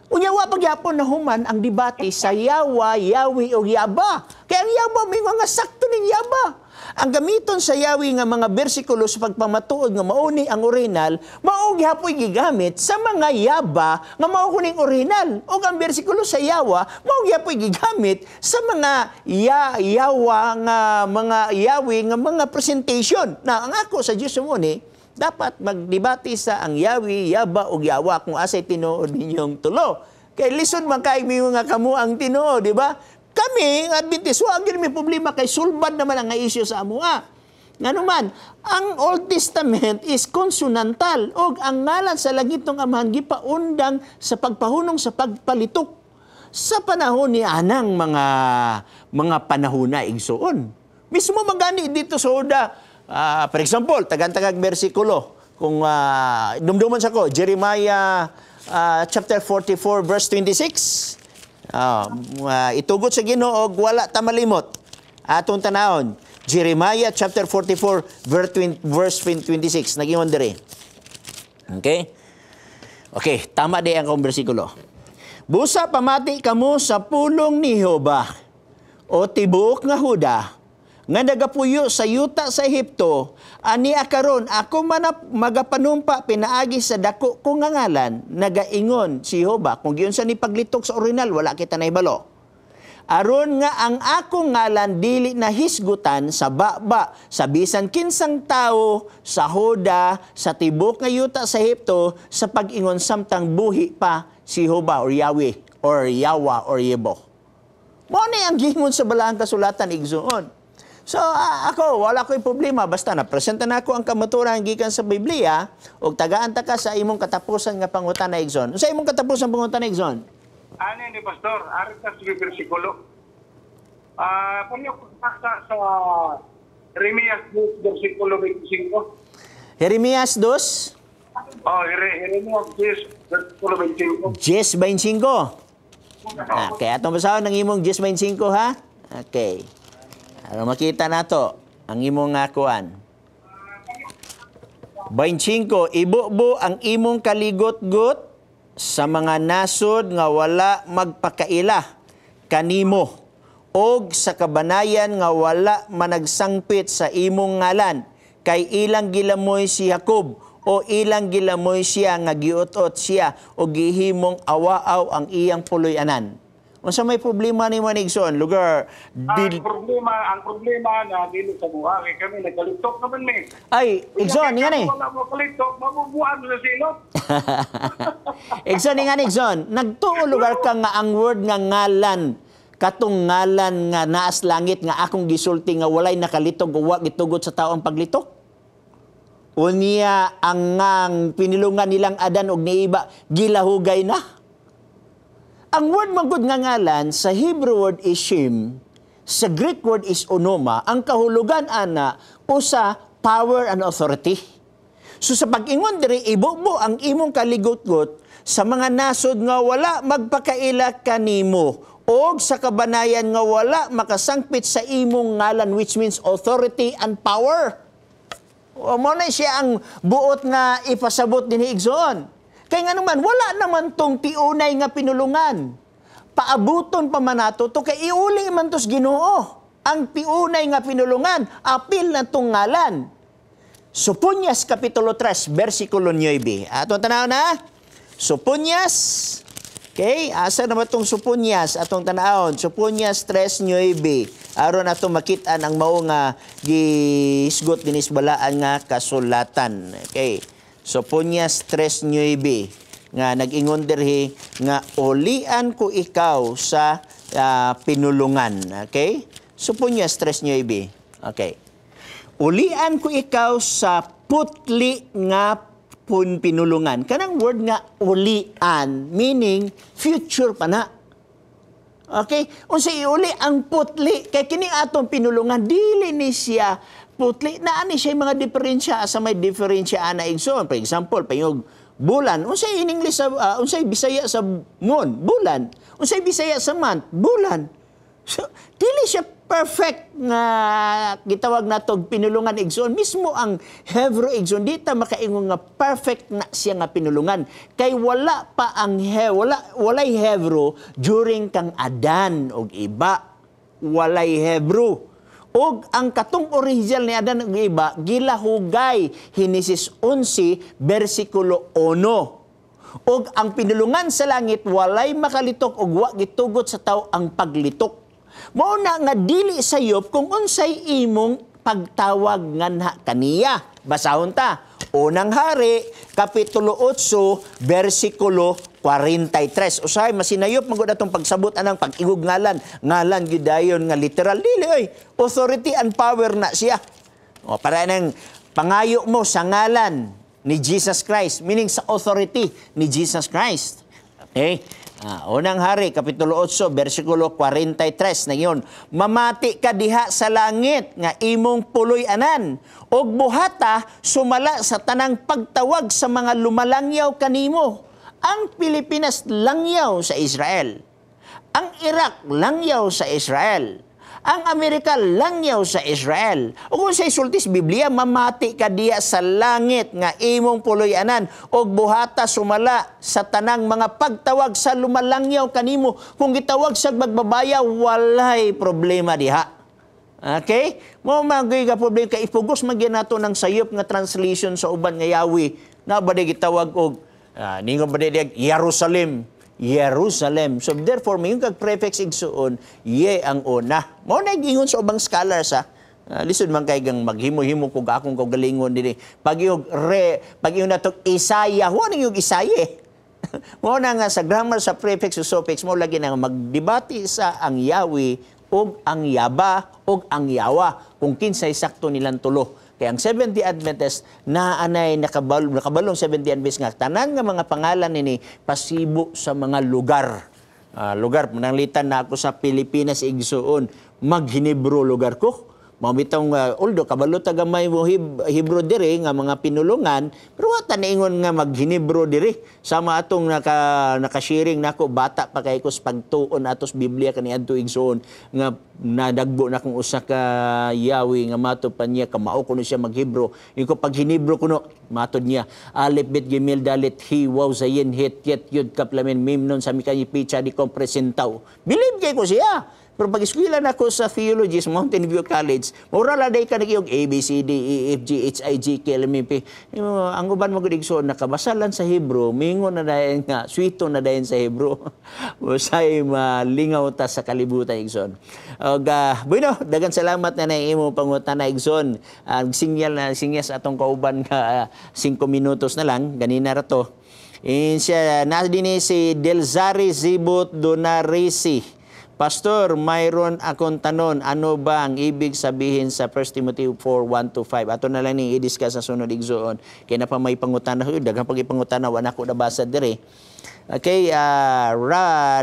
Unya wa pagyapon na human ang debate sa Yawa, Yahweh o Yaba. Kaya ang Yaba may mga sakto ning Yaba. Ang gamiton sa Yahweh nga mga bersikulo sa pagpamatuod nga mauni ang original, mao gyapon gigamit sa mga Yaba nga mao kuning original. O ang bersikulo sa Yawa, mao gyapon gigamit sa mga Yawa nga mga Yahweh nga mga presentation. Na ang ako sa Dios muni, dapat magdebate sa ang Yahweh, Yaba o Yawa kung asay tinuod ninyong tulo. Kay lison man kay mi nga kamo ang tinuod, di ba? Kami, ang Adventist, wag may problema kay sulbad naman ang issue sa amua. Nga naman, ang Old Testament is konsonantal o ang ngalan sa langit ng amahan gipaundang sa pagpahunong sa pagpalitok sa panahon ni anang mga panahon na igsoon. Mismo magani dito sa Oda. For example, tagantagag bersikulo. Kung dumduman sa ko, Jeremiah chapter 44 verse 26. Itugot sa Ginoo og wala ta malimot. Atong tanawon, Jeremiah chapter 44 verse 26 nagingon dire. Okay? Okay, tama di ang bersikulo. Busa pamati kamo sa pulong ni Jehova o tibuok nga Huda nga nagapuyo sa yuta sa Ehipto, ani akaron ako magapanumpa pinaagi sa dako kong ngalan, nagaingon si Jehova. Kung giyon sa ni paglitok sa original, wala kita naibalo. Aron nga ang akong ngalan dili na hisgutan sa baba, sa bisan kinsang tao, sa Huda, sa tibok nga yuta sa Ehipto, sa pag-ingon samtang buhi pa si Jehova or Yahweh or Yawa or Yebo. Mo ni ang gingon sa balahang kasulatan igsoon. So, ako, wala ko'y problema. Basta napresenta na ako ang kamaturan gikan sa Biblia o tagaan ta ka sa imong katapusan nga pangutan na igsoon. Sa imong katapusan pangutan na igsoon? Ano ni Pastor? Ari ka sa bersikulo. Punyo ko sa Jeremias 2, bersikulo 25. Jeremias 2? Jeremias 2, bersikulo 25. 10:25. Okay, atong basahon ng imong 10:25 ha? Okay. Ano makita nato ang imong kuan. 25, ibubo ang imong kaligot-got sa mga nasod nga wala magpakaila kanimo og sa kabanayan nga wala managsangpit sa imong ngalan kay ilang gilamoy si Jacob o ilang gilamoy siya nga giutot siya o gihimong awaaw ang iyang puloy-anan. Unsa may problema ni Manigson? Lugar, ang problema na dili sa buhangin kami nagkalitok naman mi. Ay, Igson, nga ni. Wala mo kalitok, mabubuan sa silot. Igson, nga ni, Igson. Nagtuo lugar ka nga ang word nga ngalan, katong ngalan nga naas langit nga akong gisulti nga walay nakalitog o wa gitugot sa taong paglitok. Unya ang pinilungan nilang Adan og niiba gilahugay na. Ang word manggod nga ngalan sa Hebrew word is Shem, sa Greek word is onoma, ang kahulugan ana usa power and authority. So sa pag-ingon diri ibubo ang imong kaligot-got sa mga nasod nga wala magpakaila kanimo o sa kabanayan nga wala makasangpit sa imong ngalan, which means authority and power. O mo na siya ang buot nga ipasabot dinhi igsoon. Kaya nga naman, wala naman tong tiunay nga pinulungan. Paabuton pa man nato, to kay iuli man tos Ginoo. Ang tiunay nga pinulungan, apil na tong ngalan. Supunyas Kapitulo 3, versikulo 9. Atong tanaw na, Supunyas. Okay, asa na ba itong supunyas atong tanaon? Supunyas 3:9. Aron ato makitaan ang mao nga gisgot dinis balaan nga kasulatan. Okay. Supunyas 3:9 nga nag-ingon dirhi nga ulian ko ikaw sa pinulungan. Okay? Supunyas 3:9. Okay. Ulian ko ikaw sa putli nga pinulungan. Kanang word nga ulian, meaning future pa na. Okay? Unsay iuli ang putli, kay kini atong pinulungan, dili ni siya putli. Naani siya mga diferensya sa may diferensya ana igsoon. For example, payong bulan. Unsay in English sa unsay Bisaya sa moon? Bulan. Unsay Bisaya sa month? Bulan. So, dili siya perfect nga gitawag natog pinulungan igsoon. Mismo ang Hebrew igsoon dita makaingon nga perfect na siya nga pinulungan. Kay wala pa ang walay Hebrew during kang Adan og iba. Walay Hebrew. Og ang katong original ni Adan og iba gilahugay Henesis 11 bersikulo 1. Og ang pinulungan sa langit walay makalitok og wa gitugot sa tao ang paglitok. Mao na nga dili sayop kung unsay imong pagtawag nganha kaniya. Basahon ta. Unang Hari, Kapitulo 8, versikulo 43. Usahay, masinayop magod atong pagsabot anang pag-igog ngalan. Ngalan gidayon nga literal. Dili, oy. Authority and power na siya. O, para nang pangayo mo sa ngalan ni Jesus Christ. Meaning sa authority ni Jesus Christ. Okay? Unang Hari, Kapitulo 8, versikulo 43 na yun. Mamati ka diha sa langit nga imong puloy-anan. Og buhata sumala sa tanang pagtawag sa mga lumalangyaw kanimo. Ang Pilipinas langyaw sa Israel. Ang Iraq langyaw sa Israel. Ang Amerika langyaw sa Israel. O kung sa isultis Biblia, mamati ka diya sa langit nga imong puloy-anan og buhata sumala sa tanang mga pagtawag sa lumalangyaw kanimo. Kung gitawag sa magbabaya, walay problema diha. Okay? Mo magay ka problema kay ipugos magyan nato ng sayop nga translation sa uban nga Yahweh na ba gitawag og ningon ba Jerusalem. Jerusalem. So therefore, may yung kag-prefix igsuon, ye ang una. Mao na gingon sa ubang scholars lisod man kay gang maghimo-himo ko akong kagalingon dinhi. Pag yung natok Isaiah, wa ning yung Isaiah. Mao na nga sa grammar sa prefix o suffix mo lagi na magdebate sa ang Yahweh og ang Yaba og ang Yawa kung kinsay sakto nilang tulo. Kaya ang Seventh-day Adventist naanay nakabalong Seventh-day Adventist nga tanan nga mga pangalan nini pasibo sa mga lugar. Lugar mananglitan na ako sa Pilipinas igsuon maghinebro lugar ko. Mamitong although kabalo tagamay mo Hebrew diri nga mga pinulungan pero wata naingon nga maghinebro diri sama atong naka-sharing nako bata pa kay kus pagtuon atos Biblia kaniadto igsoon nga nadagbo na kung usa ka Yahweh nga matod pa niya kamao kuno siya maghebro iko pag hinebro kuno matod niya alif bet gimel dalit hi waw zayin het yet yud kaplamen mim non sa mikay picha di kompresentaw believe kay ko siya. Pero pag eskwela na ko sa theology sa Mountain View College, mura la day ka nagiyog A, B, C, D, E, F, G, H, I, J, K, L, M, P. Ang uban mo gudigsoon, nakabasalan sa Hebrew, mingon na dayon nga, swito na dayon sa Hebrew. Usay malingaw ta sa kalibutan, igsoon. Bueno, dagan salamat na imo pangutan na igsoon. Sinyal sa atong kauban ka 5 minutos na lang, ganina ra to. Siya, nadini si Delzari Zibot Donarisi. Pastor, mayroon akong tanon, ano ba ang ibig sabihin sa 1 Timothy 4:1-5? Ato na lang ni i-discuss sa sunod igsoon. Kaya na pa may pangutana, daghang pag ipangutana, wala ko nabasa dire. Okay,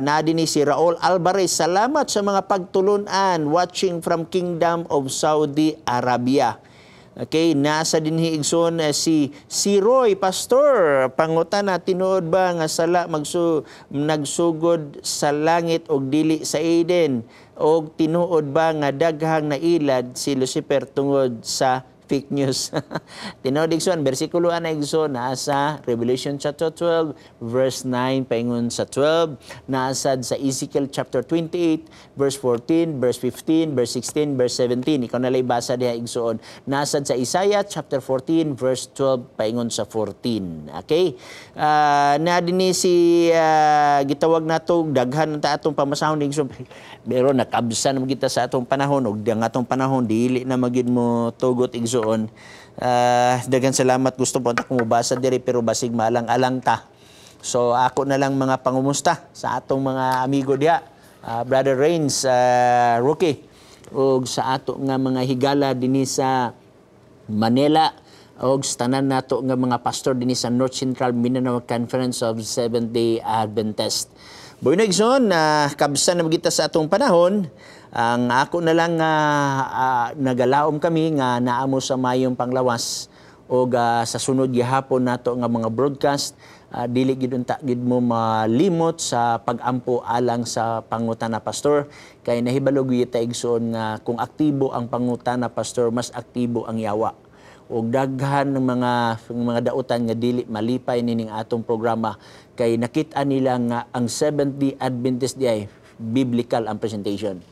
nadini si Raul Alvarez, salamat sa mga pagtulunan, watching from Kingdom of Saudi Arabia. Okay, nasa dinhi igsoon si Roy, Pastor, pangutana tinuod ba nga sala nagsugod sa langit og dili sa Eden og tinuod ba nga daghang nailad si Lucifer tungod sa fake news. Tinuod igsoon, bersikulo ana igsoon nasa Revelation chapter 12 verse 9 paingon sa 12, naasad sa Ezekiel chapter 28 verse 14, verse 15, verse 16, verse 17. Ikaw na lay basa diha igsoon. Naasad sa Isaiah chapter 14 verse 12 paingon sa 14. Okay? Na dinhi si gitawag nato daghan ta atong pamasahon igsoon. Pero nakabsan mo kita sa atong panahon ug ang atong panahon dili na magid mo tugot igsoon. Daghang salamat, gusto po ta kumubasa diri pero basig maalang-alang ta. So ako na lang mga pangumusta sa atong mga amigo diha, Brother Rains, Rookie, ug sa ato nga mga higala dinhi sa Manila ug sa tanan nato nga mga pastor dinhi sa North Central Mindanao Conference of Seventh-day Adventist. Boy na igsoon, kabsan na magita sa atong panahon. Ang ako na lang nagalaom kami nga naamo sa mayong panglawas o sa sunod gihapon nato nga mga broadcast, dili gid unta gid mo malimot sa pagampo alang sa pangutana pastor, kay nahibalo gyud ta igsoon nga kung aktibo ang pangutana pastor mas aktibo ang yawa. Og daghan ng mga dautan nga dili malipay nining atong programa kay nakita nila nga ang Seventh-day Adventist ay biblical ang presentation.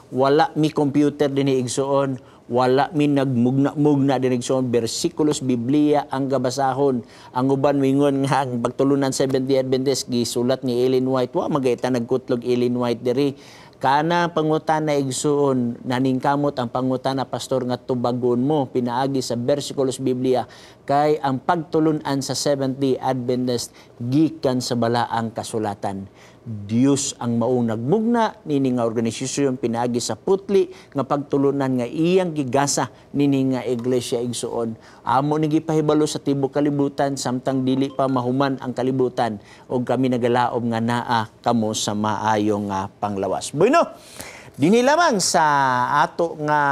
Wala mi computer dinhi igsoon, wala mi nagmugna-mugna dinhi igsoon, bersikulos Biblia ang gabasahon. Ang uban mingon nga ang pagtulunan Seventh-day Adventist gisulat ni Ellen White, wa magayta nagkutlog Ellen White diri. Kana pangutana igsuon, naningkamot ang pangutana pastor nga tubagon mo pinaagi sa bersikulos Biblia kay ang pagtulunan sa Seventh-day Adventist gikan sa balaang kasulatan. Dios ang maong nagmugna nini nga organisasyon pinaagi sa putli nga pagtulunan nga iyang gigasa nini nga iglesia igsuon. Amo ni gipahibalo sa tibuok kalibutan samtang dili pa mahuman ang kalibutan ug kami nagalaom nga naa kamo sa maayong panglawas. Bueno, dinhi lamang sa ato nga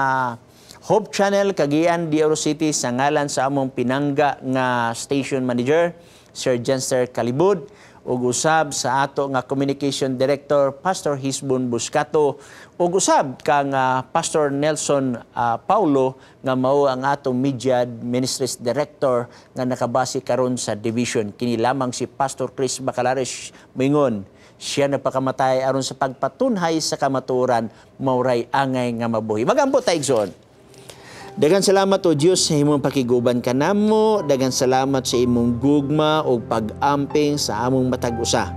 Hope Channel Cagayan de Oro City sa ngalan sa among pinangga nga station manager Sir Jenster Calibud ug usab sa ato nga Communication Director Pastor Hisbon Buscato ug usab kang Pastor Nelson Paulo nga mao ang atong Media Ministries Director nga nakabase karon sa division. Kini lamang si Pastor Chris Bacalares mingon siya napakamatay aron sa pagpatunhay sa kamatuoran mauray angay nga mabuhi. Magampo ta igsoon. Daghang salamat o Diyos sa imong pakiguban kanamo, daghang salamat sa imong gugma o pag-amping sa among matag usa.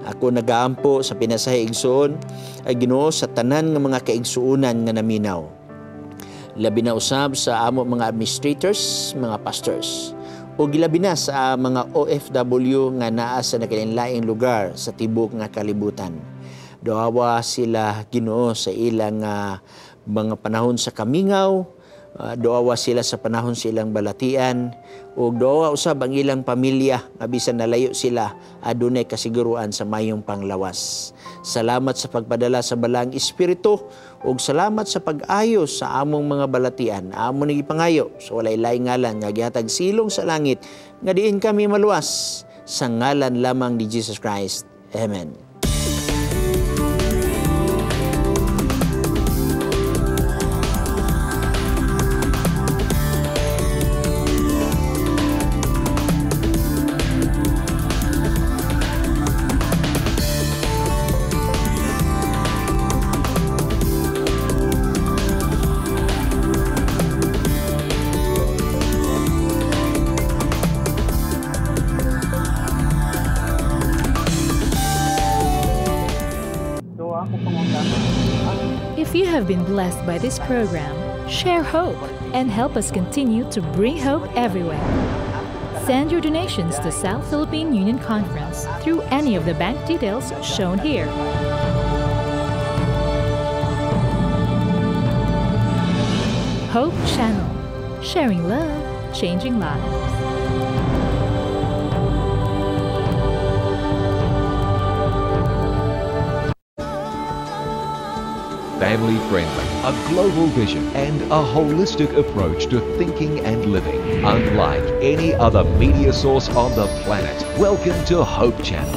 Ako nagaampo sa pinasahe igsoon ay Ginoo sa tanan nga mga kaigsuonan nga naminaw. Labi na usab sa among mga administrators, mga pastors, o gilabi na sa mga OFW nga naa sa nakalain-laing lugar sa tibuok nga kalibutan. Doawa sila Ginoo sa ilang mga panahon sa kamingaw, doawa sila sa panahon silang balatian, o doawa usab ang ilang pamilya nga bisan nalayo sila adunay kasiguruan sa mayong panglawas. Salamat sa pagpadala sa balang espiritu ug salamat sa pag-ayos sa among mga balatian. Amon nagipangayo sa walay laing ngalan nga gihatag silong sa langit nga diin kami maluwas sa ngalan lamang ni Jesus Christ. Amen. If you have been blessed by this program, share hope and help us continue to bring hope everywhere. Send your donations to South Philippine Union Conference through any of the bank details shown here. Hope Channel, sharing love, changing lives. Family-friendly, a global vision, and a holistic approach to thinking and living. Unlike any other media source on the planet, welcome to Hope Channel.